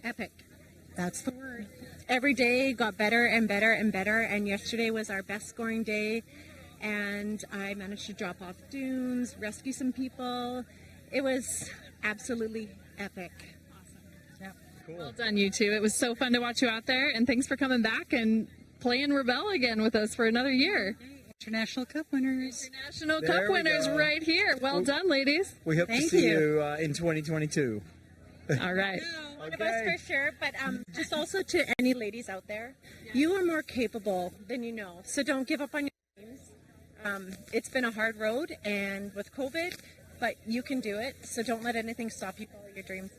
Epic. That's the word. Every day got better and better and better, and yesterday was our best scoring day, and I managed to drop off dunes, rescue some people. It was absolutely epic. Well done, you two. It was so fun to watch you out there, and thanks for coming back and playing Rebelle again with us for another year. International Cup winners. National There Cup we winners go. right here. Well done, ladies. We hope to Thank see you. you in 2022. All right. One of us for sure, but just also to any ladies out there, you are more capable than you know, so don't give up on your dreams. It's been a hard road, and with COVID, but you can do it, so don't let anything stop you follow your dreams.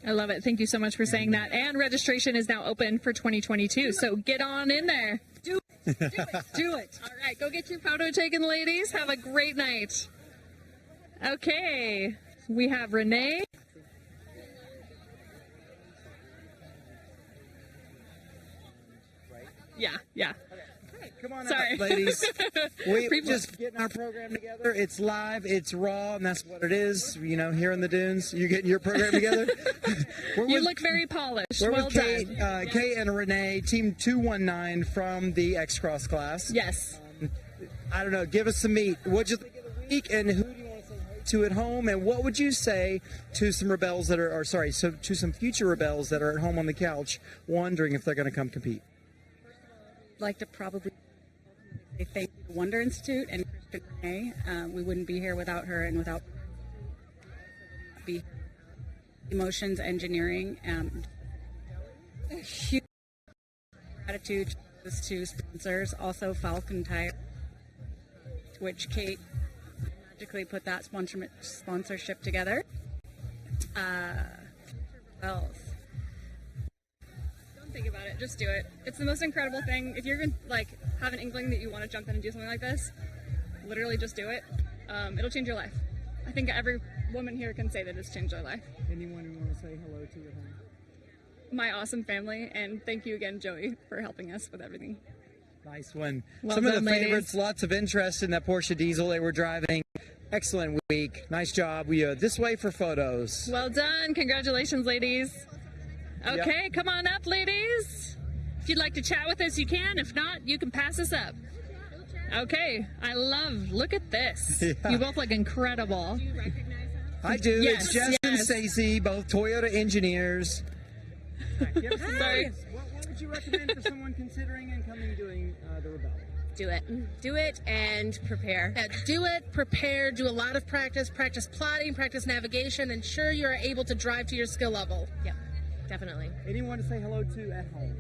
I love it. Thank you so much for saying that. And registration is now open for 2022, so get on in there. Do it. Do it. All right, go get your photo taken, ladies. Have a great night. Okay, we have Renee. Yeah. Come on Sorry. up, ladies. We're People- just getting our program together. It's live, it's raw, and that's what it is. You know, here in the dunes, you getting your program together. You look very polished. We're Well with done. Kate and Renee, Team 219 from the X-Cross class. Yes. I don't know, give us some meat. What'd you think of the week, and who do you want to say hi to at home, and what would you say to some rebels that are, to some future rebels that are at home on the couch wondering if they're going to come compete? Like to probably say thank you to Wunder Institute and Kristen Renee. We wouldn't be here without her and without be emotions engineering. Huge gratitude goes to sponsors, also Falcon Tire, which Kate magically put that sponsorship together. Rebels. Don't think about it. Just do it. It's the most incredible thing. If you're gonna have an inkling that you want to jump in and do something like this, literally just do it. It'll change your life. I think every woman here can say that it's changed their life. Anyone you want to say hello to at home? My awesome family, and thank you again, Joey, for helping us with everything. Nice one. Well Some of the done, ladies. favorites, lots of interest in that Porsche diesel they were driving. Excellent week. Nice job. We this way for photos. Well done. Congratulations, ladies. Okay, come on up, ladies. If you'd like to chat with us, you can. If not, you can pass us up. Okay, look at this. Yeah. You both look incredible. I do. Yes, It's Jess and yes. Stacy, both Toyota engineers. Sorry. What would you recommend for someone considering and coming doing the Rebelle? Do it. Do it and prepare. Do it, prepare, do a lot of practice plotting, practice navigation, ensure you're able to drive to your skill level. Yep, definitely. Anyone to say hello to at home?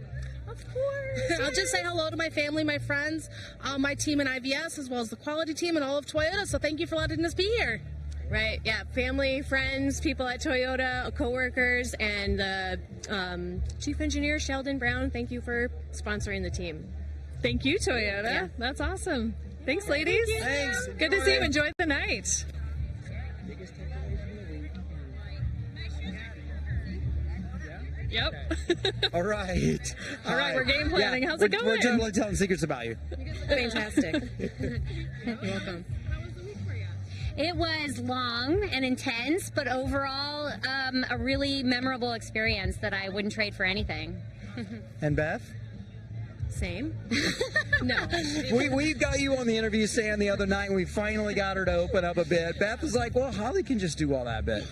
Of course. I'll just say hello to my family, my friends, my team in IVS, as well as the quality team and all of Toyota. So thank you for letting us be here. Right, yeah, family, friends, people at Toyota, coworkers, and the chief engineer, Sheldon Brown, thank you for sponsoring the team. Thank you, Toyota. Yeah. That's awesome. Thanks, ladies. Thanks. Good to see you. Enjoy the night. Yep. All right. All right, we're game planning. How's it We're going? totally telling secrets about you. Fantastic. You're welcome. It was long and intense, but overall, a really memorable experience that I wouldn't trade for anything. And Beth? Same. No. We got you on the interview stand the other night, and we finally got her to open up a bit. Beth was like, well, Holly can just do all that bit.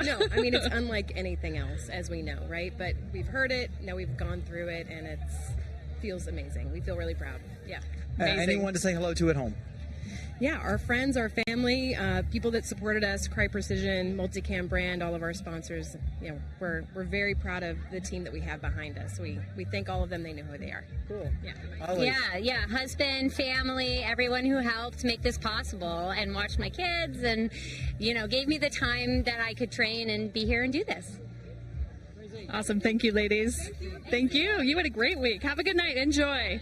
No, I mean, it's unlike anything else, as we know, right? But we've heard it, now we've gone through it, and it feels amazing. We feel really proud. Yeah. Anyone to say hello to at home? Yeah, our friends, our family, people that supported us, Cry Precision, Multicam brand, all of our sponsors. You know, we're very proud of the team that we have behind us. We thank all of them. They know who they are. Cool. Yeah. Yeah, husband, family, everyone who helped make this possible and watched my kids and, gave me the time that I could train and be here and do this. Awesome. Thank you, ladies. Thank you. You had a great week. Have a good night. Enjoy.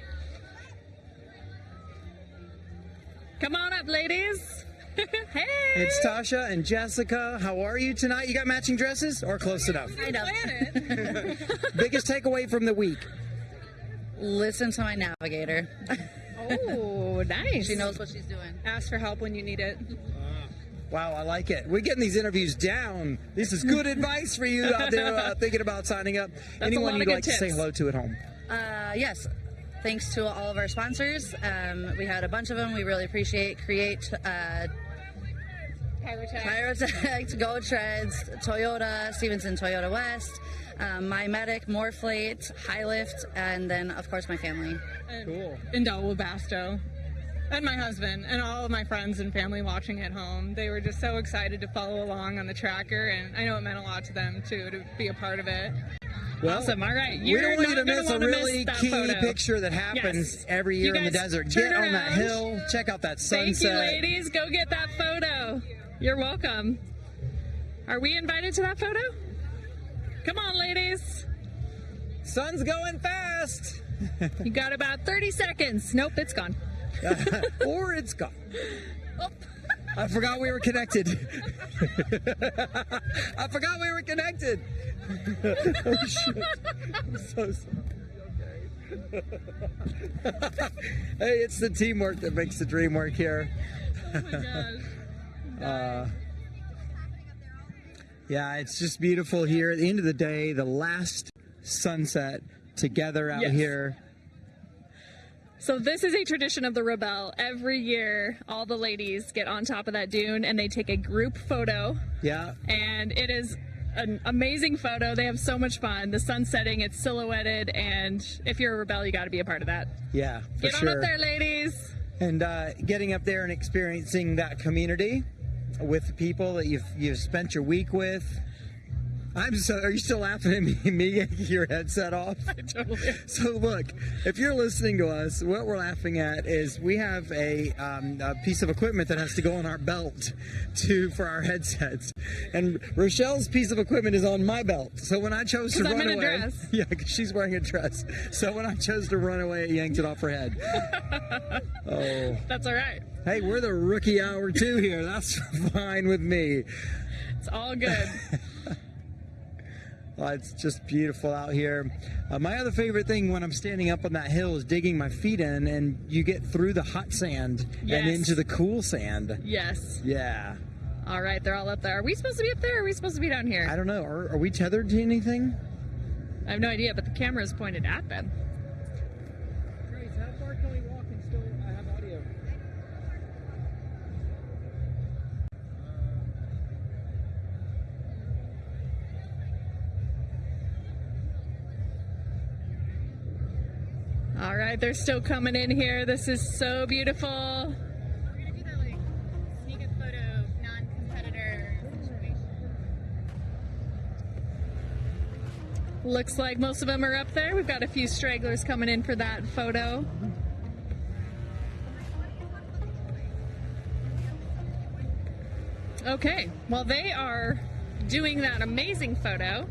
Come on up, ladies. Hey. It's Tasha and Jessica. How are you tonight? You got matching dresses or close enough? I know. Biggest takeaway from the week? Listen to my navigator. Oh, nice. She knows what she's doing. Ask for help when you need it. Wow, I like it. We're getting these interviews down. This is good advice for you out there thinking about signing up. Anyone you'd like to say hello to at home? Yes. Thanks to all of our sponsors. We had a bunch of them. We really appreciate Create, Pyrotech, Go Treads, Toyota, Stevenson Toyota West, My Medic, Moreflate, High Lift, and then, of course, my family. Cool. Indel Webasto. And my husband and all of my friends and family watching at home. They were just so excited to follow along on the tracker, and I know it meant a lot to them, too, to be a part of it. Well, awesome. All right. We don't want you to miss a really key picture that happens every year in the desert. Get on that hill. Check out that sunset. Thank you, ladies. Go get that photo. You're welcome. Are we invited to that photo? Come on, ladies. Sun's going fast. You got about 30 seconds. Nope, it's gone. Or it's gone. Oh. I forgot we were connected. I forgot we were connected. Oh, shit. I'm so sorry. Okay. Hey, it's the teamwork that makes the dream work here. Oh my gosh. Yeah, it's just beautiful here. At the end of the day, the last sunset together out here. So this is a tradition of the Rebelle. Every year, all the ladies get on top of that dune and they take a group photo. Yeah. And it is an amazing photo. They have so much fun. The sun setting, it's silhouetted, and if you're a Rebelle, you got to be a part of that. Yeah, for Get on sure. up there, ladies. And getting up there and experiencing that community with the people that you've spent your week with. Are you still laughing at me getting your headset off? I totally am. So look, if you're listening to us, what we're laughing at is we have a piece of equipment that has to go on our belt for our headsets, and Rochelle's piece of equipment is on my belt. So when I chose to run away, I'm in a dress. Yeah, because she's wearing a dress. So when I chose to run away, it yanked it off her head. Oh, that's all right. Hey, we're the rookie hour 2 here. That's fine with me. It's all good. Well, it's just beautiful out here. My other favorite thing when I'm standing up on that hill is digging my feet in, and you get through the hot sand and into the cool sand. Yes. Yeah. All right, they're all up there. Are we supposed to be up there, or are we supposed to be down here? I don't know. Are we tethered to anything? I have no idea, but the camera is pointed at them. Grace, how far can we walk and still have audio? All right, they're still coming in here. This is so beautiful. We're gonna do that like sneak a photo, non-competitor situation. Looks like most of them are up there. We've got a few stragglers coming in for that photo. Okay, while they are doing that amazing photo,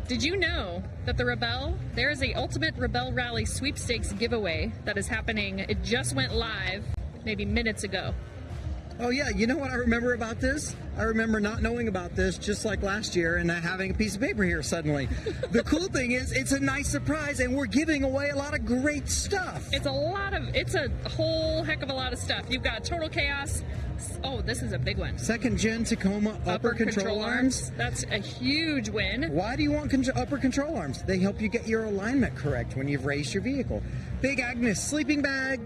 did you know that the Rebelle, there is a Ultimate Rebelle Rally sweepstakes giveaway that is happening? It just went live maybe minutes ago. Oh yeah, you know what I remember about this? I remember not knowing about this just like last year and having a piece of paper here suddenly. The cool thing is it's a nice surprise and we're giving away a lot of great stuff. It's a whole heck of a lot of stuff. You've got Total Chaos. Oh, this is a big one. 2nd gen Tacoma upper control arms. That's a huge win. Why do you want upper control arms? They help you get your alignment correct when you've raised your vehicle. Big Agnes sleeping bag.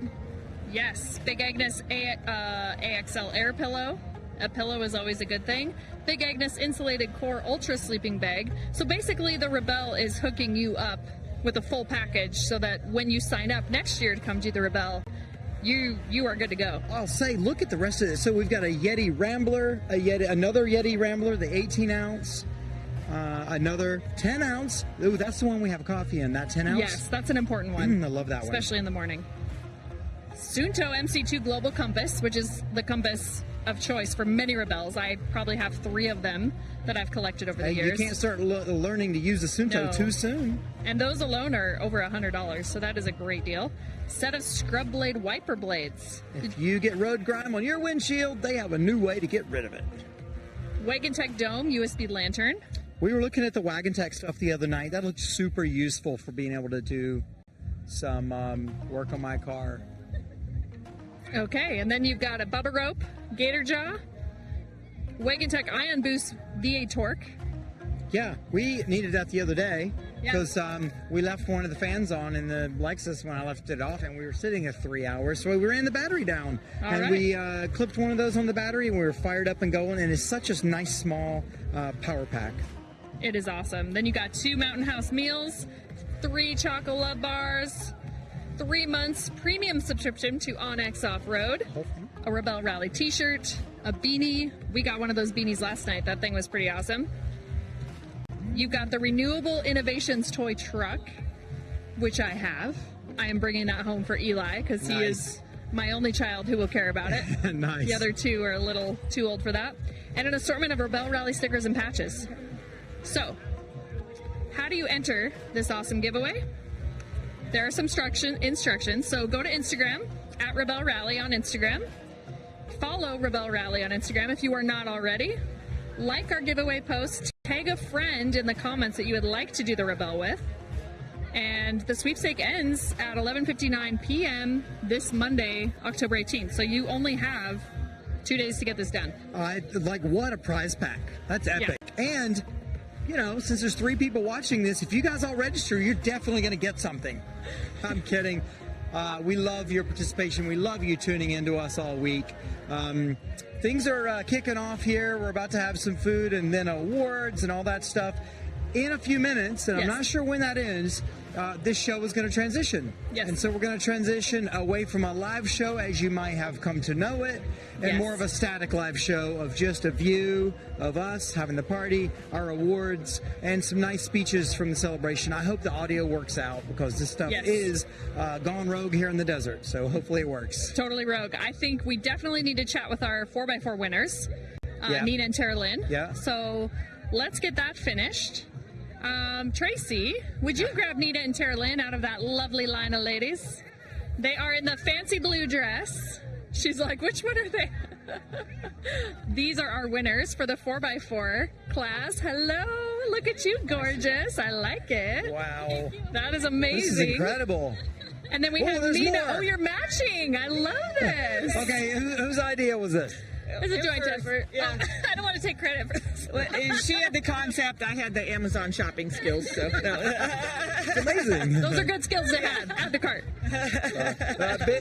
Yes, Big Agnes AXL air pillow. A pillow is always a good thing. Big Agnes insulated core ultra sleeping bag. So basically the Rebelle is hooking you up with a full package so that when you sign up next year to come do the Rebelle, you are good to go. I'll say, look at the rest of this. So we've got a Yeti Rambler, another Yeti Rambler, the 18 ounce, another 10 ounce. Ooh, that's the one we have coffee in, that 10 ounce? Yes, that's an important one. I love that one. Especially in the morning. Suunto MC2 Global Compass, which is the compass of choice for many Rebels. I probably have 3 of them that I've collected over the years. You can't start learning to use the Suunto too soon. And those alone are over $100, so that is a great deal. Set of scrub blade wiper blades. If you get road grime on your windshield, they have a new way to get rid of it. Wagon Tech Dome USB lantern. We were looking at the Wagon Tech stuff the other night. That looked super useful for being able to do some work on my car. Okay, and then you've got a Bubba Rope, Gator Jaw, Wagon Tech Ion Boost VA Torque. Yeah, we needed that the other day Yeah. because we left one of the fans on in the Lexus when I left it off, and we were sitting at 3 hours, so we ran the battery down. All and right. we clipped one of those on the battery, and we were fired up and going, and it's such a nice small power pack. It is awesome. Then you got 2 Mountain House meals, 3 Choco Love bars, 3 months premium subscription to Onyx Offroad, a Rebelle Rally t-shirt, a beanie. We got one of those beanies last night. That thing was pretty awesome. You've got the Renewable Innovations toy truck, which I have. I am bringing that home for Eli because he is my only child who will care about it. Nice. The other 2 are a little too old for that. And an assortment of Rebelle Rally stickers and patches. So, how do you enter this awesome giveaway? There are some instructions. So go to Instagram, at Rebelle Rally on Instagram. Follow Rebelle Rally on Instagram if you are not already. Like our giveaway post. Tag a friend in the comments that you would like to do the Rebelle with. And the sweepstake ends at 11:59 p.m. this Monday, October 18th. So you only have 2 days to get this done. What a prize pack. That's epic. Yeah. And, you know, since there's 3 people watching this, if you guys all register, you're definitely going to get something. I'm kidding. We love your participation. We love you tuning into us all week. Things are kicking off here. We're about to have some food and then awards and all that stuff in a few minutes, and I'm not sure when that is. This show is going to transition. Yes. And so we're going to transition away from a live show as you might have come to know it, and more of a static live show of just a view of us having the party, our awards, and some nice speeches from the celebration. I hope the audio works out because this stuff is gone rogue here in the desert, so hopefully it works. Totally rogue. I think we definitely need to chat with our 4x4 winners, Nina and Tara Lynn. Yeah. So let's get that finished. Tracy, would you grab Nina and Tara Lynn out of that lovely line of ladies? They are in the fancy blue dress. She's like, which one are they? These are our winners for the 4x4 class. Hello, look at you, gorgeous. I like it. Wow. That is amazing. This is incredible. And then we have Nina. More. Oh, you're matching. I love this. Okay, whose idea was this? It's a joint effort. Yeah. I don't want to take credit for this. Well, she had the concept. I had the Amazon shopping skills. So no. It's amazing. Those are good skills to have. Add to cart.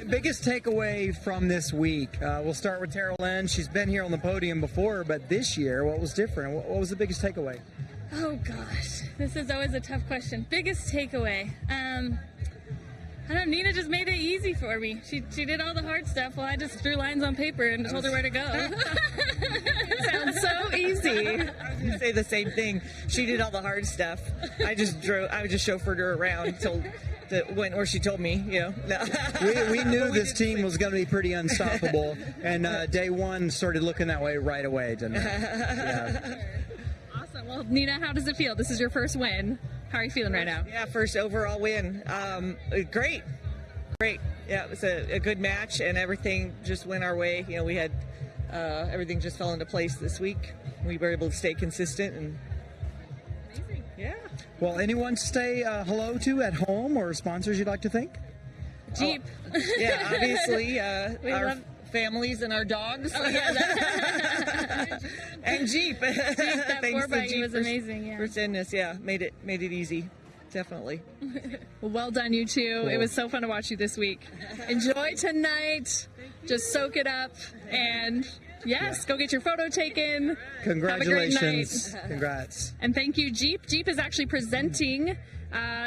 Biggest takeaway from this week. We'll start with Tara Lynn. She's been here on the podium before, but this year, what was different? What was the biggest takeaway? Oh gosh, this is always a tough question. Biggest takeaway. I don't know, Nina just made it easy for me. She did all the hard stuff while I just drew lines on paper and told her where to go. Sounds so easy. I was going to say the same thing. She did all the hard stuff. I just chauffeured her around till the went where she told me, you know. No. We knew this team was going to be pretty unstoppable, and day one started looking that way right away, didn't it? Yeah. Awesome. Well, Nina, how does it feel? This is your first win. How are you feeling right now? Yeah, first overall win. Great. Yeah, it was a good match, and everything just went our way. You know, we had everything just fell into place this week. We were able to stay consistent, and amazing. Yeah. Well, anyone to say hello to at home or sponsors you'd like to thank? Jeep. Oh, yeah, obviously our families and our dogs. Oh, yeah, and Jeep. That Thanks 4x to Jeep was amazing. Yeah. for sending us. Yeah, made it easy. Definitely. Well done, you two. Cool. It was so fun to watch you this week. Enjoy tonight. Just soak it up. And go get your photo taken. Congratulations. Have a great night. Congrats. And thank you, Jeep. Jeep is actually presenting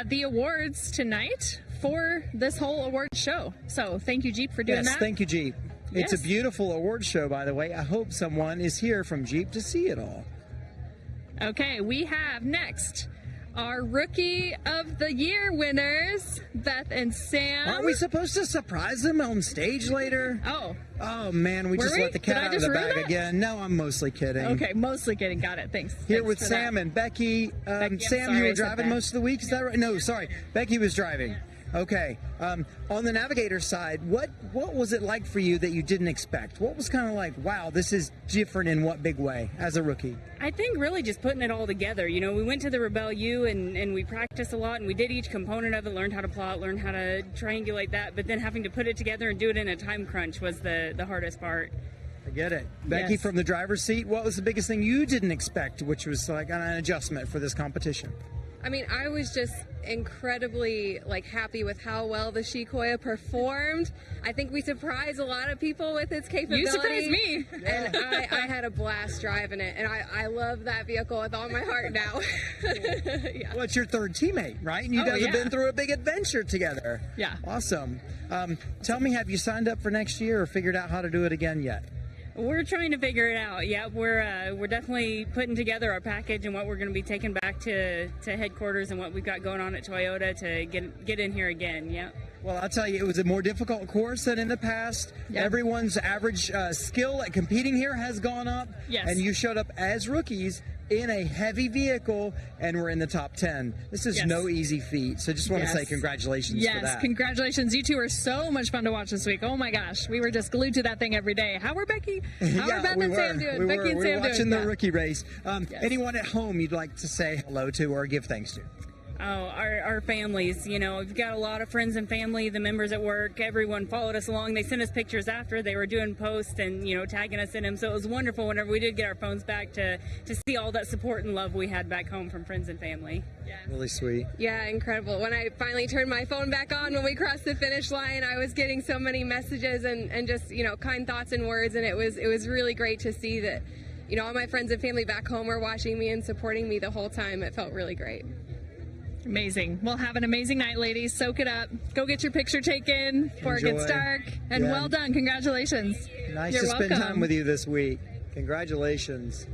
the awards tonight for this whole award show. So thank you, Jeep, for doing that. Yes, thank you, Jeep. It's a beautiful award show, by the way. I hope someone is here from Jeep to see it all. Okay, we have next our Rookie of the Year winners, Beth and Sam. Aren't we supposed to surprise them on stage later? Oh man, we Were just we? let the cat Did I out of just the ruin bag that? again. No, I'm mostly kidding. Okay, mostly kidding. Got it. Thanks. Here Thanks with for Sam that. and Becky. I'm Sam, sorry you I were said driving that. most of the week, is that right? No, sorry. Becky was driving. Okay. On the navigator side, what was it like for you that you didn't expect? What was kind of like, wow, this is different in what big way as a rookie? I think really just putting it all together. You know, we went to the Rebelle U and we practiced a lot and we did each component of it, learned how to plot, learned how to triangulate that, but then having to put it together and do it in a time crunch was the hardest part. I get it. Becky, Yes. from the driver's seat, what was the biggest thing you didn't expect, which was like an adjustment for this competition? I mean, I was just incredibly happy with how well the Shikoya performed. I think we surprised a lot of people with its capability. You surprised me. And I had a blast driving it, and I love that vehicle with all my heart now. Yeah. Well, it's your third teammate, right? And you guys have been through a big adventure together. Yeah. Awesome. Tell me, have you signed up for next year or figured out how to do it again yet? We're trying to figure it out. Yeah, we're definitely putting together our package and what we're going to be taking back to headquarters and what we've got going on at Toyota to get in here again. Yeah. Well, I'll tell you, it was a more difficult course than in the past. Yep. Everyone's average skill at competing here has gone up. Yes. And you showed up as rookies in a heavy vehicle, and we're in the top 10. This is Yes. no easy feat. So just want to say Yes. congratulations for Yes, that. congratulations. You two are so much fun to watch this week. Oh my gosh, we were just glued to that thing every day. How are Becky? How are Beth and Sam doing? Becky and we Sam were doing? watching the Yeah. rookie race. Anyone at home you'd like to say hello to or give thanks to? Oh, our families, you know, we've got a lot of friends and family, the members at work, everyone followed us along. They sent us pictures after, they were doing posts and, you know, tagging us in them. So it was wonderful whenever we did get our phones back to see all that support and love we had back home from friends and family. Really sweet. Yeah, incredible. When I finally turned my phone back on when we crossed the finish line, I was getting so many messages and just, kind thoughts and words, and it was really great to see that, all my friends and family back home were watching me and supporting me the whole time. It felt really great. Amazing. Well, have an amazing night, ladies. Soak it up. Go get your picture taken before it gets Enjoy. dark. And Yeah. well done. Congratulations. Nice You're to spend welcome. time with you this week. Congratulations.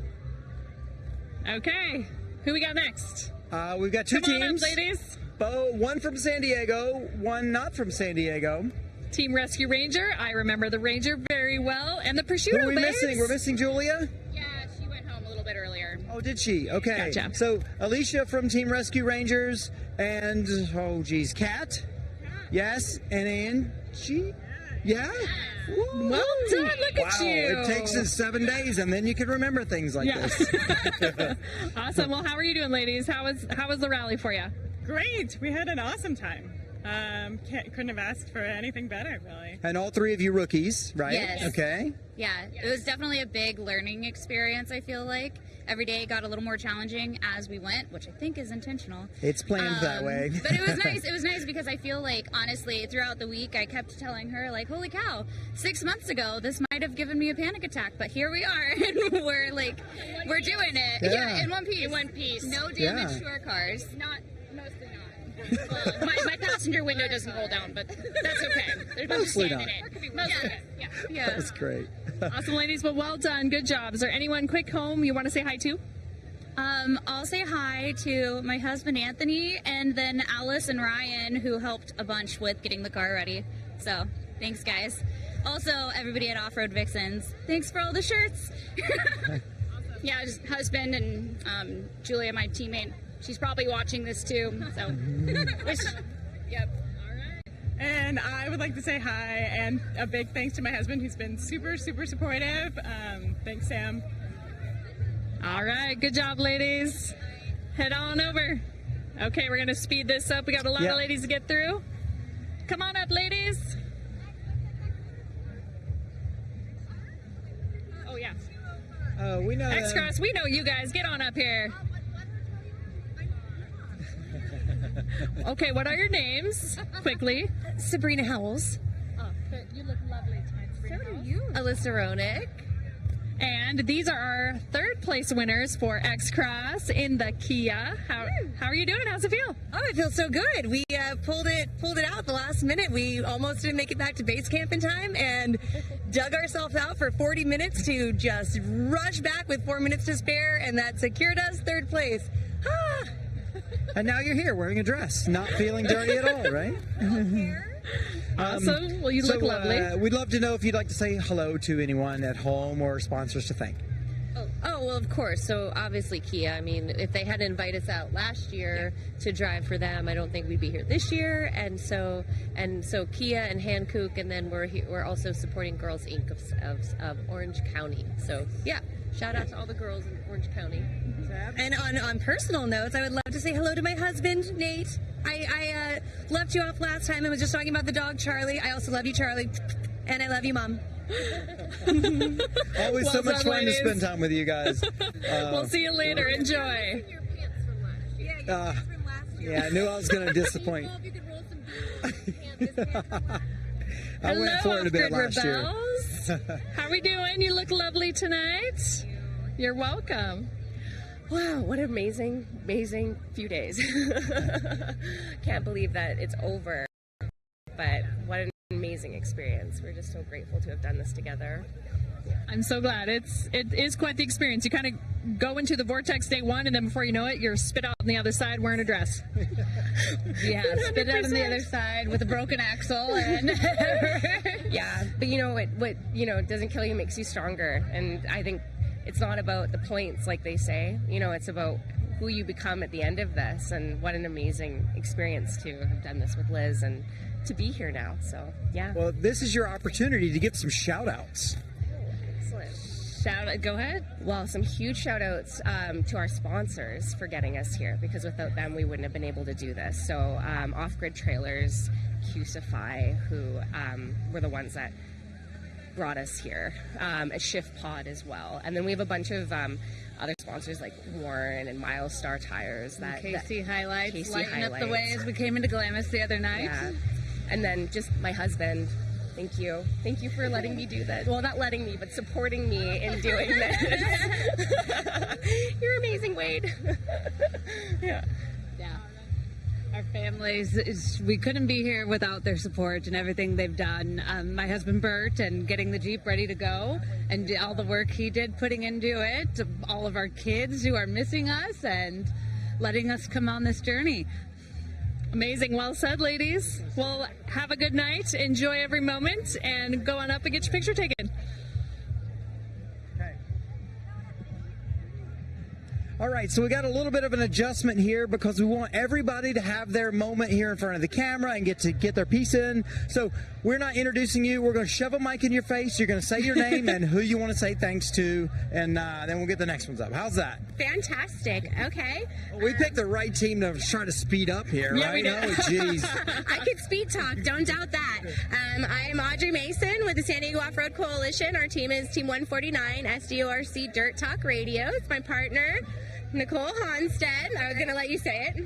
Okay. Who we got next? We've got two Come on up, teams. ladies. One from San Diego, one not from San Diego. Team Rescue Ranger. I remember the Ranger very well. And the Prosciutto Who are we Babes. missing? We're missing Julia? Yeah, she went home a little bit earlier. Oh, did she? Okay. Gotcha. So Alicia from Team Rescue Rangers and, Kat? Yes. And Angie? Yeah? Woo. Well done. Look at Wow, you. it takes us 7 days, and then you can remember things like Yeah. this. Awesome. Well, how are you doing, ladies? How was the rally for you? Great. We had an awesome time. Couldn't have asked for anything better, really. And all three of you rookies, right? Yes. Okay. Yeah, it was definitely a big learning experience, I feel like. Every day got a little more challenging as we went, which I think is intentional. It's planned that way. But it was nice. It was nice because I feel like, honestly, throughout the week, I kept telling her, like, holy cow, 6 months ago, this might have given me a panic attack, but here we are, and we're doing it. Yeah. In one piece. In one piece. No damage Yeah. to our cars. Mostly not. Well, my passenger window doesn't roll down, but that's okay. There's no Mostly sand in not. it. Mostly good. Yeah. Yeah. That's great. Awesome, ladies. Well, well done. Good job. Is there anyone quick home you want to say hi to? I'll say hi to my husband Anthony, and then Alice and Ryan, who helped a bunch with getting the car ready. So thanks, guys. Also, everybody at Offroad Vixens, thanks for all the shirts. Yeah, his husband and Julia, my teammate, she's probably watching this too. So, yep. And I would like to say hi and a big thanks to my husband who's been super, super supportive. Thanks, Sam. All right. Good job, ladies. Head on over. Okay, we're going to speed this up. We got a lot Yeah. of ladies to get through. Come on up, ladies. Oh, yeah. We know. X-Cross, we know you guys. Get on up here. Okay, what are your names? Quickly. Sabrina Howells. Oh, you look lovely tonight, Sabrina. So do you. Alyssa Ronick. And these are our third place winners for X-Cross in the Kia. How are you doing? How's it feel? Oh, it feels so good. We pulled it out at the last minute. We almost didn't make it back to base camp in time and dug ourselves out for 40 minutes to just rush back with 4 minutes to spare, and that secured us third place. And now you're here wearing a dress, not feeling dirty at all, right? Awesome. Well, you look lovely. We'd love to know if you'd like to say hello to anyone at home or sponsors to thank. Oh, well, of course. So obviously Kia. I mean, if they hadn't invited us out last year to drive for them, I don't think we'd be here this year. And so Kia and Hankook, and then we're also supporting Girls Inc. of Orange County. So yeah, shout out to all the girls in Orange County. And on personal notes, I would love to say hello to my husband, Nate. I left you off last time and was just talking about the dog, Charlie. I also love you, Charlie. And I love you, Mom. Always so much fun to spend time with you guys. We'll see you later. Enjoy. Yeah, I knew I was going to disappoint. I went for it a bit last year. How we doing? You look lovely tonight. You're welcome. Wow, what an amazing few days. Can't believe that it's over, but what an amazing experience. We're just so grateful to have done this together. I'm so glad. It is quite the experience. You kind of go into the vortex day one, and then before you know it, you're spit out on the other side wearing a dress. Yeah, spit out on the other side with a broken axle. And yeah, but you know what doesn't kill you makes you stronger. And I think it's not about the points like they say. You know, it's about who you become at the end of this. And what an amazing experience to have done this with Liz and to be here now. So yeah. Well, this is your opportunity to give some shout outs. Go ahead. Well, some huge shout outs to our sponsors for getting us here, because without them we wouldn't have been able to do this. So Off-Grid Trailers, Qsify, who were the ones that brought us here, a Shift Pod as well. And then we have a bunch of other sponsors like Warren and Milestar Tires. KC Highlights, KC lighting up the Highlights. way as we came into Glamis the other night. Yeah. And then just my husband. Thank you. Thank you for letting me do that. Well, not letting me, but supporting me in doing this. You're amazing, Wade. Yeah. Our families, we couldn't be here without their support and everything they've done. My husband Bert, and getting the Jeep ready to go, and all the work he did putting into it, all of our kids who are missing us and letting us come on this journey. Amazing. Well said, ladies. Well, have a good night. Enjoy every moment, and go on up and get your picture taken. All right, so we got a little bit of an adjustment here because we want everybody to have their moment here in front of the camera and get their piece in. So we're not introducing you. We're going to shove a mic in your face. You're going to say your name and who you want to say thanks to, and then we'll get the next ones up. How's that? Fantastic. Okay. Well, we picked the right team to try to speed up here, Yeah, right? we do. Oh, geez. I can speed talk, don't doubt that. I am Audrey Mason with the San Diego Off-Road Coalition. Our team is Team 149, SDORC Dirt Talk Radio. It's my partner, Nicole Honstead. I was going to let you say it.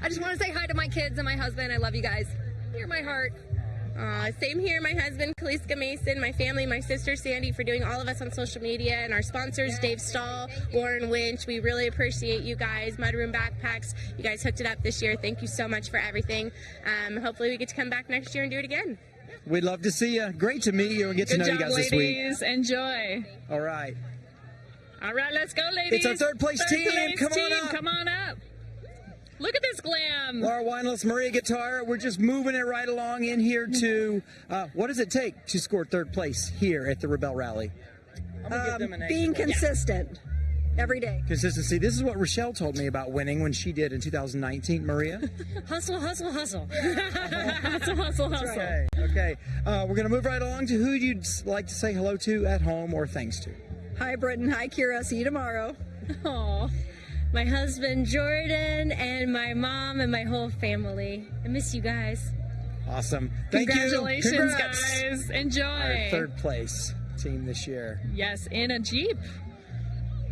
I just want to say hi to my kids and my husband. I love you guys. You're my heart. Same here, my husband, Kaliska Mason, my family, my sister, Sandy, for doing all of us on social media, and our sponsors, Dave Stahl, Warren Winch. We really appreciate you guys. Mudroom Backpacks, you guys hooked it up this year. Thank you so much for everything. Hopefully we get to come back next year and do it again. We'd love to see you. Great to meet you and get to know you guys this week. Ladies. Enjoy. All right. All right, let's go, ladies. It's our third place team. Come on up. Come on up. Look at this glam. Laura Weinless, Maria Guitar. We're just moving it right along in here to, what does it take to score third place here at the Rebelle Rally? I'm gonna give them an Being consistent every day. Consistency. This is what Rochelle told me about winning when she did in 2019. Maria? Hustle, hustle, hustle. Hustle, hustle, hustle. Okay. We're going to move right along to who you'd like to say hello to at home or thanks to. Hi, Britton. Hi, Kira. See you tomorrow. Aw. My husband Jordan and my mom and my whole family. I miss you guys. Awesome. Thank you. Congratulations, Congrats. guys. Enjoy. Our third place team this year. Yes, in a Jeep.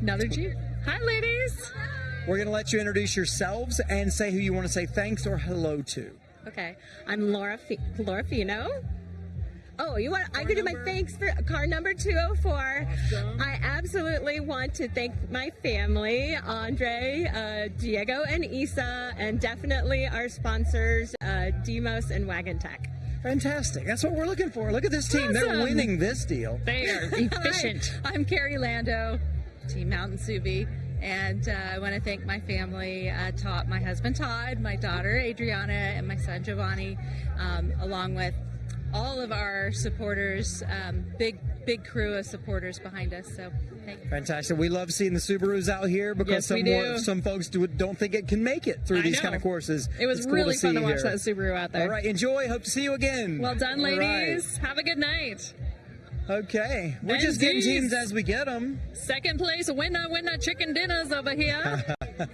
Another Jeep. Hi, ladies. We're going to let you introduce yourselves and say who you want to say thanks or hello to. Okay, I'm Laura Fino. Oh, I could do my thanks for car number 204. Awesome. I absolutely want to thank my family, Andre, Diego, and Isa, and definitely our sponsors, Demos and Wagon Tech. Fantastic. That's what we're looking for. Look at this team. They're winning this deal. They are efficient. Hi, I'm Carrie Lando, Team Mountain Subi. And I want to thank my family, my husband Todd, my daughter Adriana, and my son Giovanni, along with all of our supporters, big crew of supporters behind us. So thank you. Fantastic. We love seeing the Subarus out here because some folks don't think it can make it through these kind of courses. It was really fun to watch that Subaru out there. All right, enjoy. Hope to see you again. Well done, ladies. Have a good night. Okay, we're just getting teams as we get them. Second place, winner, chicken dinners over here. You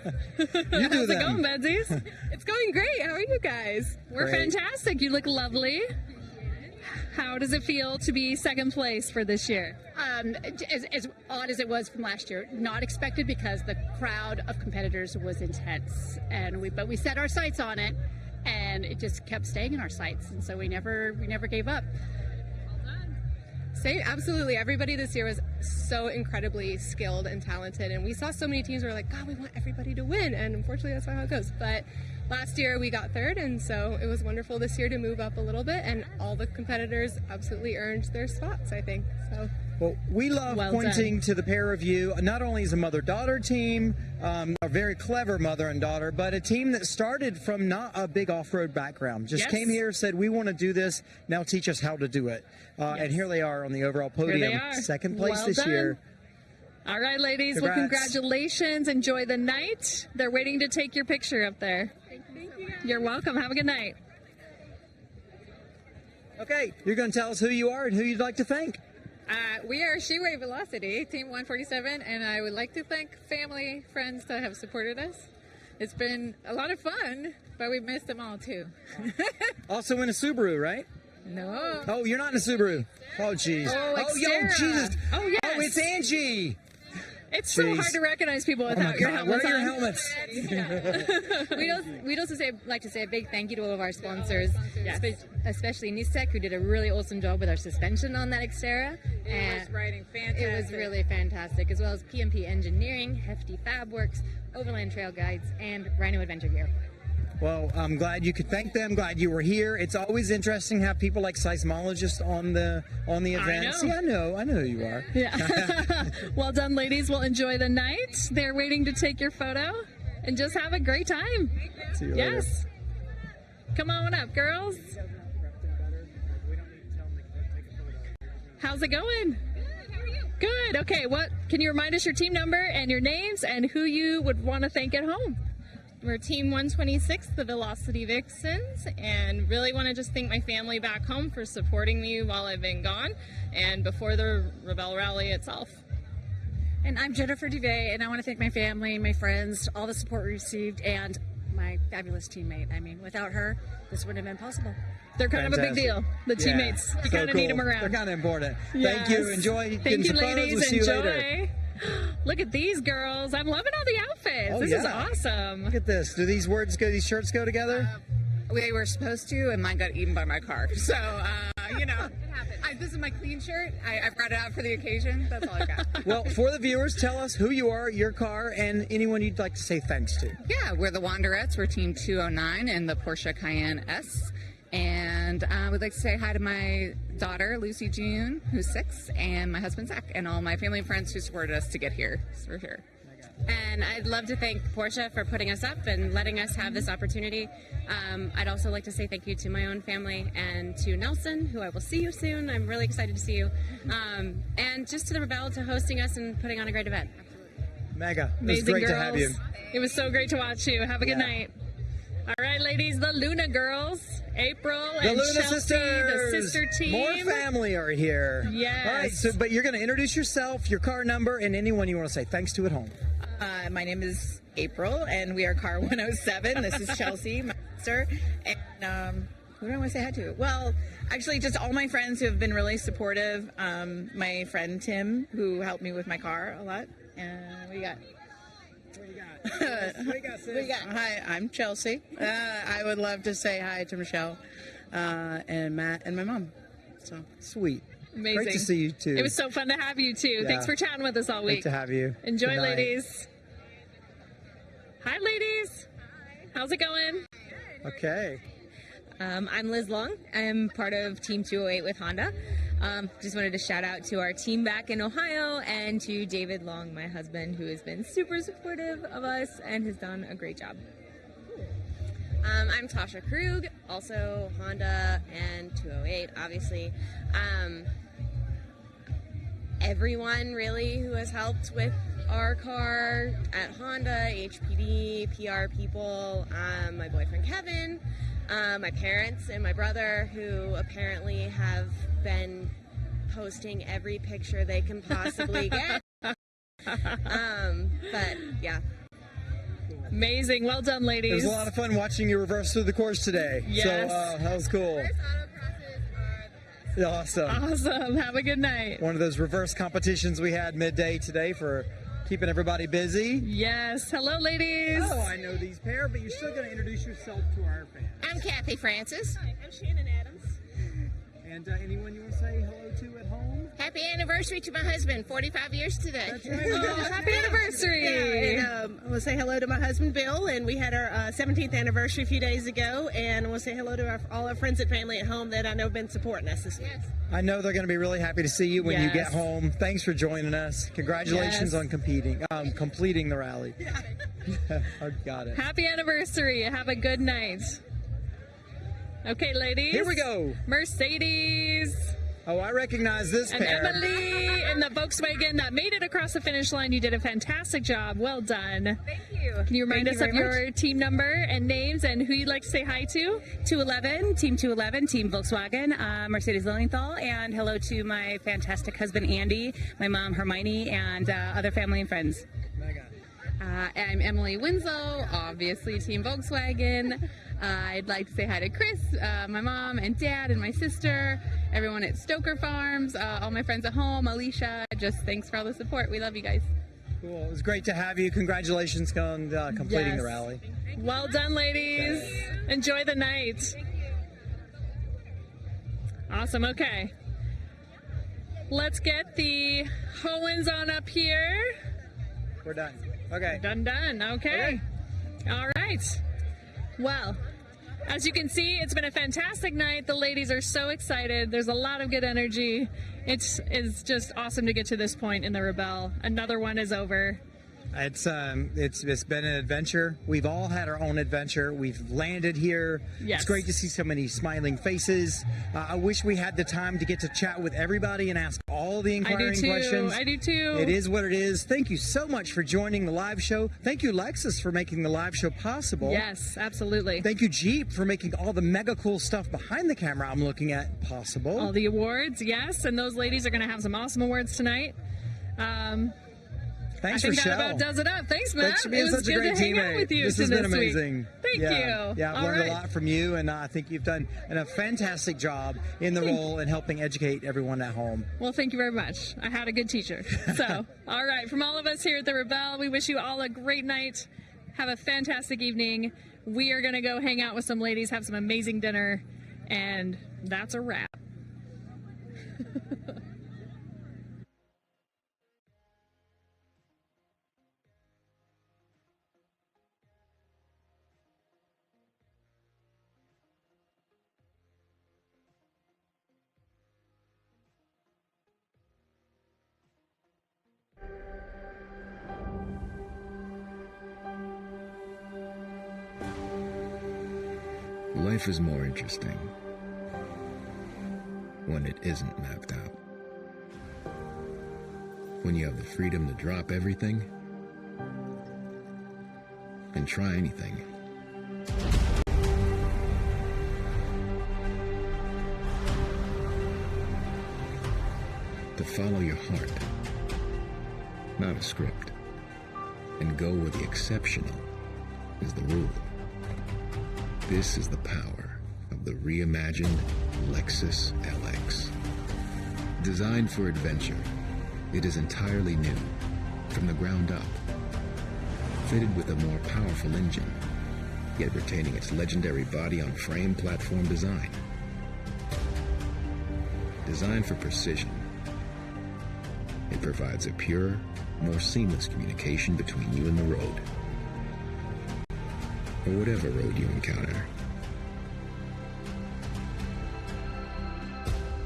do How's it them. going, Bedsies? It's going great. How are you guys? We're fantastic. You look lovely. How does it feel to be second place for this year? As odd as it was from last year, not expected because the crowd of competitors was intense, but we set our sights on it, and it just kept staying in our sights, and so we never gave up. Absolutely. Everybody this year was so incredibly skilled and talented, and we saw so many teams who were like, God, we want everybody to win, and unfortunately that's not how it goes. But last year we got third, and so it was wonderful this year to move up a little bit, and all the competitors absolutely earned their spots, I think. So. Well, we love pointing to the pair of you, not only as a mother-daughter team, a very clever mother and daughter, but a team that started from not a big off-road background. Just came here, said, we want to do this, now teach us how to do it. And here they are on the overall podium, second place this year. All right, ladies. Well, congratulations. Enjoy the night. They're waiting to take your picture up there. Thank you. You're welcome. Have a good night. Okay, you're going to tell us who you are and who you'd like to thank. We are Sheway Velocity, Team 147, and I would like to thank family, friends that have supported us. It's been a lot of fun, but we've missed them all too. Also in a Subaru, right? No. Oh, you're not in a Subaru. Oh, jeez. Oh, yo, Jesus. Oh, yes. Oh, it's Angie. It's so hard to recognize people without your helmets. Where are your helmets? We'd also like to say a big thank you to all of our sponsors, especially Nistek, who did a really awesome job with our suspension on that Xterra. It was riding fantastic. It was really fantastic, as well as PMP Engineering, Hefty Fabworks, Overland Trail Guides, and Rhino Adventure Gear. Well, I'm glad you could thank them. Glad you were here. It's always interesting to have people like seismologists on the event. See, I know who you are. Yeah. Well done, ladies. Well, enjoy the night. They're waiting to take your photo, and just have a great time. See you later. Come on up, girls. How's it going? Good. Okay. What can you remind us your team number and your names and who you would want to thank at home? We're Team 126, the Velocity Vixens, and really want to just thank my family back home for supporting me while I've been gone and before the Rebelle Rally itself. And I'm Jennifer DeVay, and I want to thank my family, my friends, all the support we received, and my fabulous teammate. I mean, without her, this wouldn't have been possible. They're kind of a big deal. The teammates, you kind of need them around. They're kind of important. Yes. Thank you. Enjoy. Thank you, ladies. We'll see you later. Look at these girls. I'm loving all the outfits. Oh, this is awesome. Look at this. Do these shirts go together? We were supposed to, and mine got eaten by my car. So, you know, this is my clean shirt. I brought it out for the occasion. That's all I got. Well, for the viewers, tell us who you are, your car, and anyone you'd like to say thanks to. Yeah, we're the Wanderettes. We're Team 209 and the Porsche Cayenne S. And I would like to say hi to my daughter, Lucy June, who's 6, and my husband, Zach, and all my family and friends who supported us to get here. So we're here. And I'd love to thank Porsche for putting us up and letting us have this opportunity. I'd also like to say thank you to my own family and to Nelson, who I will see you soon. I'm really excited to see you. And just to the Rebelle to hosting us and putting on a great event. Mega. It was Amazing great girls. to have you. It was so great to watch you. Have a good night. All right, ladies, the Luna girls, April The and Luna Chelsea, sisters. the sister team. More family are here. Yes. All right, but you're going to introduce yourself, your car number, and anyone you want to say thanks to at home. My name is April, and we are car 107. This is Chelsea, my sister. And who do I want to say hi to? Well, actually, just all my friends who have been really supportive. My friend Tim, who helped me with my car a lot. What do you got? Hi, I'm Chelsea. I would love to say hi to Michelle and Matt and my mom. So sweet. Amazing. Great to see you too. It was so fun to have you too. Yeah. Thanks for chatting with us all week. Great to have you. Enjoy, Good night. ladies. Hi, ladies. How's it going? Okay. I'm Liz Long. I'm part of Team 208 with Honda. Just wanted to shout out to our team back in Ohio and to David Long, my husband, who has been super supportive of us and has done a great job. I'm Tasha Krug, also Honda and 208, obviously. Everyone really who has helped with our car at Honda, HPD, PR people, my boyfriend Kevin, my parents and my brother, who apparently have been posting every picture they can possibly get. But yeah. Amazing. Well done, ladies. It was a lot of fun watching you reverse through the course today. Yes. So that was cool. Awesome. Awesome. Have a good night. One of those reverse competitions we had midday today for keeping everybody busy. Yes. Hello, ladies. Oh, I know these pair, but you're still going to introduce yourself to our fans. I'm Kathy Francis. Hi, I'm Shannon Adams. And anyone you want to say hello to at home? Happy anniversary to my husband, 45 years today. That's right. Oh, happy anniversary. Yeah, and I want to say hello to my husband, Bill, and we had our 17th anniversary a few days ago, and I want to say hello to all our friends and family at home that I know have been supporting us this week. Yes. I know they're going to be really happy to see you when you get home. Thanks for joining us. Congratulations on completing the rally. I got it. Happy anniversary. Have a good night. Okay, ladies. Here we go. Mercedes. Oh, I recognize this and pair. Emily in the Volkswagen that made it across the finish line. You did a fantastic job. Well done. Thank you. Can you remind us of your team number and names and who you'd like to say hi to? 211, Team 211, Team Volkswagen, Mercedes Lilienthal, and hello to my fantastic husband Andy, my mom Hermione, and other family and friends. I'm Emily Winslow, obviously Team Volkswagen. I'd like to say hi to Chris, my mom and dad and my sister, everyone at Stoker Farms, all my friends at home, Alicia. Just thanks for all the support. We love you guys. Cool. It was great to have you. Congratulations on completing the rally. Well done, ladies. Enjoy the night. Awesome. Okay. Let's get the Hohens on up here. We're done. Okay. Done. Okay. All right. Well, as you can see, it's been a fantastic night. The ladies are so excited. There's a lot of good energy. It's just awesome to get to this point in the Rebelle. Another one is over. It's been an adventure. We've all had our own adventure. We've landed here. Yes. It's great to see so many smiling faces. I wish we had the time to get to chat with everybody and ask all the inquiring questions. I do too. It is what it is. Thank you so much for joining the live show. Thank you, Lexus, for making the live show possible. Yes, absolutely. Thank you, Jeep, for making all the mega cool stuff behind the camera I'm looking at possible. All the awards, yes, and those ladies are going to have some awesome awards tonight. Thanks, I think Rochelle. that about does it up. Thanks, Matt. Thanks for being such a great teammate. With you this has been amazing. Week. Thank you. Yeah, I've learned a lot from you, and I think you've done a fantastic job in the role and helping educate everyone at home. Well, thank you very much. I had a good teacher. So, all right, from all of us here at the Rebelle, we wish you all a great night. Have a fantastic evening. We are going to go hang out with some ladies, have some amazing dinner, and that's a wrap. Life is more interesting when it isn't mapped out. When you have the freedom to drop everything and try anything. To follow your heart, not a script, and go where the exceptional is the rule. This is the power of the reimagined Lexus LX. Designed for adventure, it is entirely new, from the ground up. Fitted with a more powerful engine, yet retaining its legendary body-on-frame platform design. Designed for precision, it provides a pure, more seamless communication between you and the road. Or whatever road you encounter.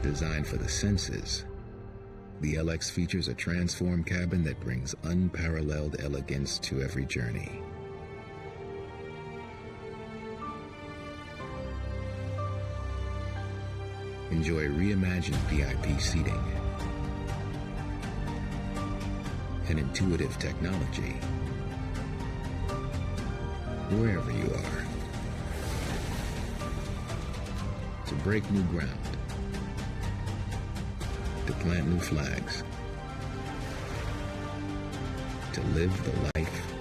Designed for the senses, the LX features a transform cabin that brings unparalleled elegance to every journey. Enjoy reimagined VIP seating and intuitive technology wherever you are. To break new ground, to plant new flags, to live the life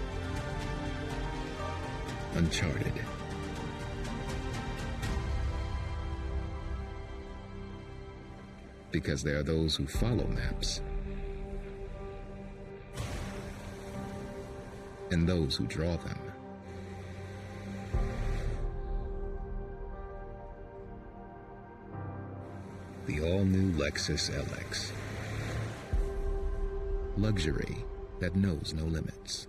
uncharted. Because there are those who follow maps and those who draw them. The all-new Lexus LX. Luxury that knows no limits.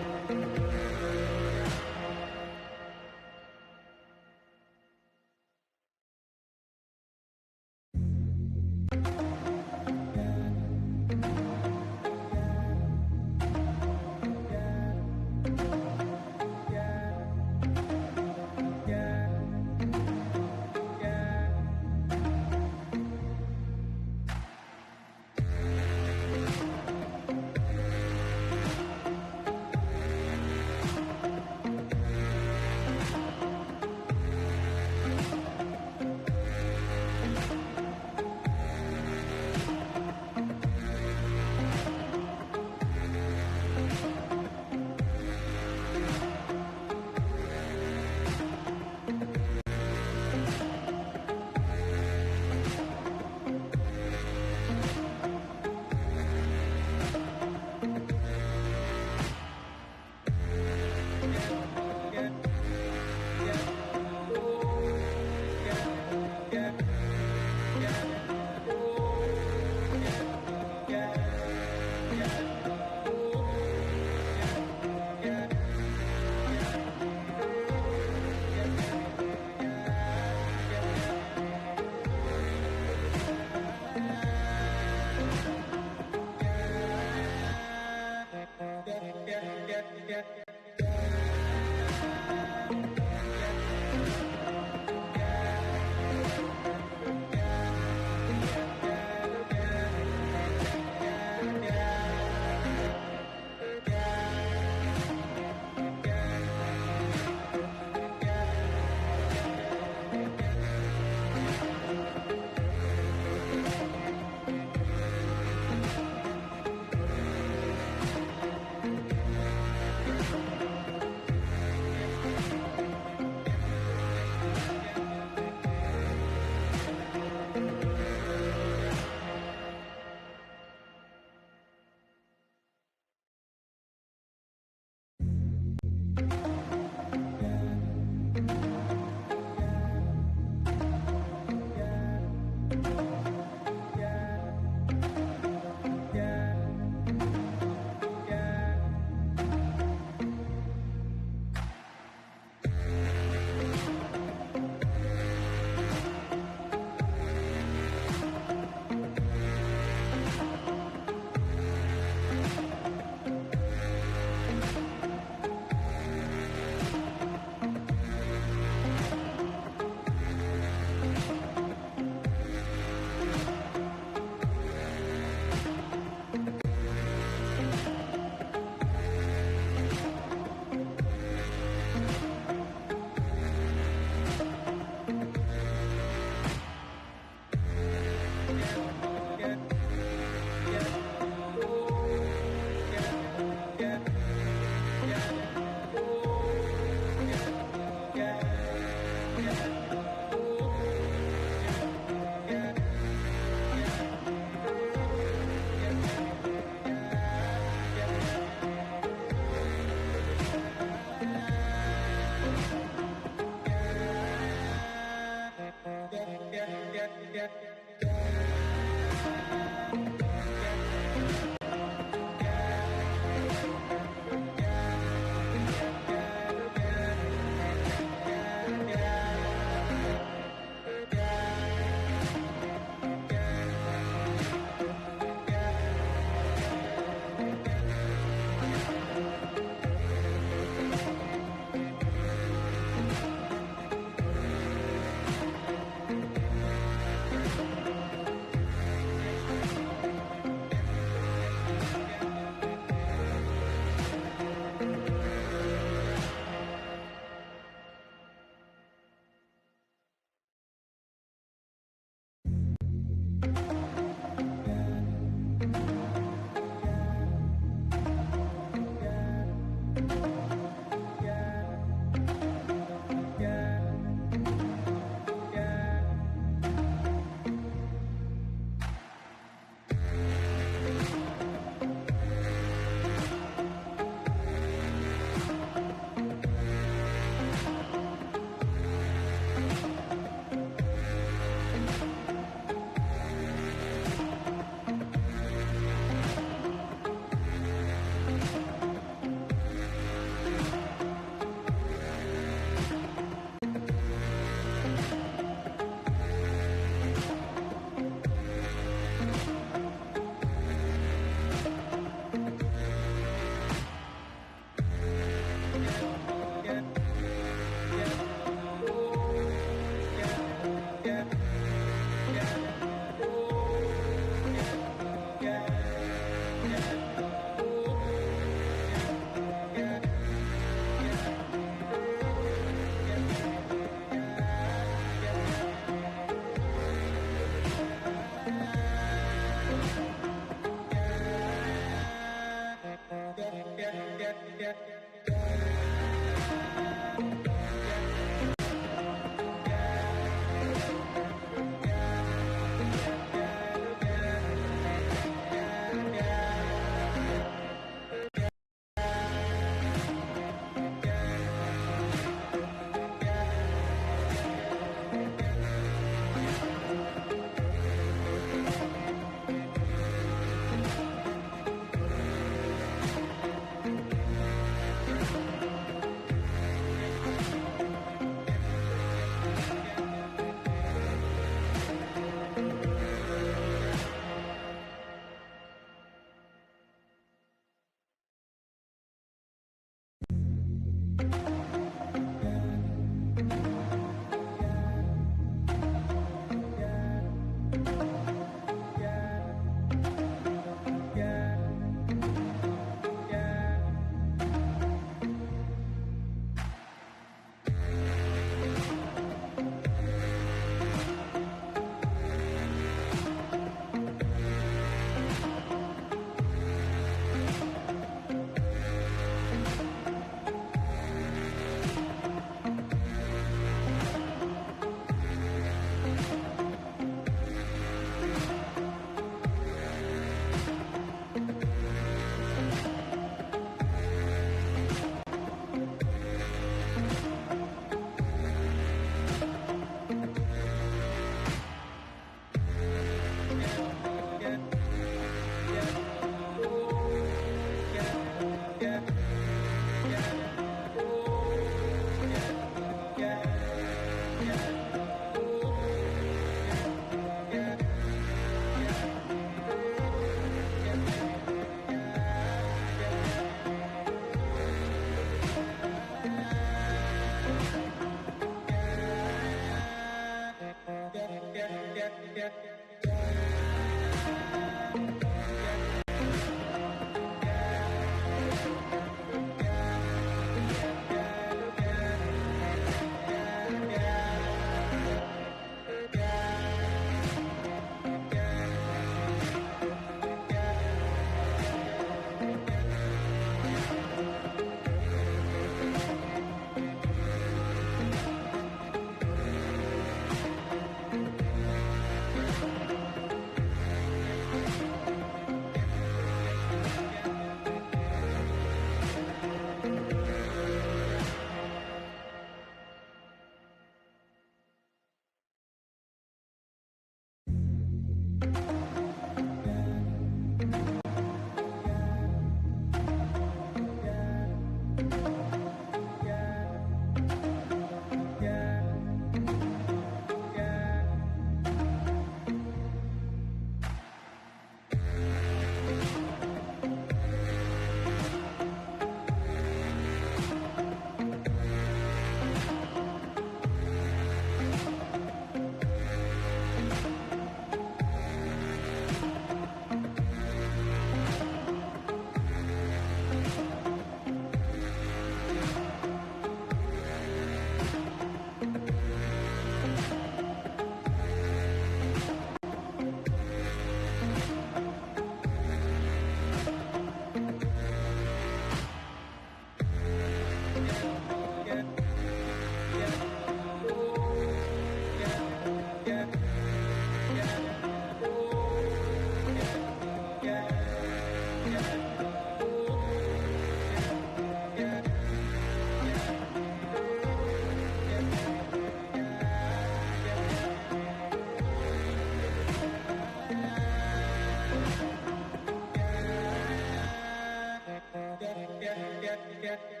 Yeah.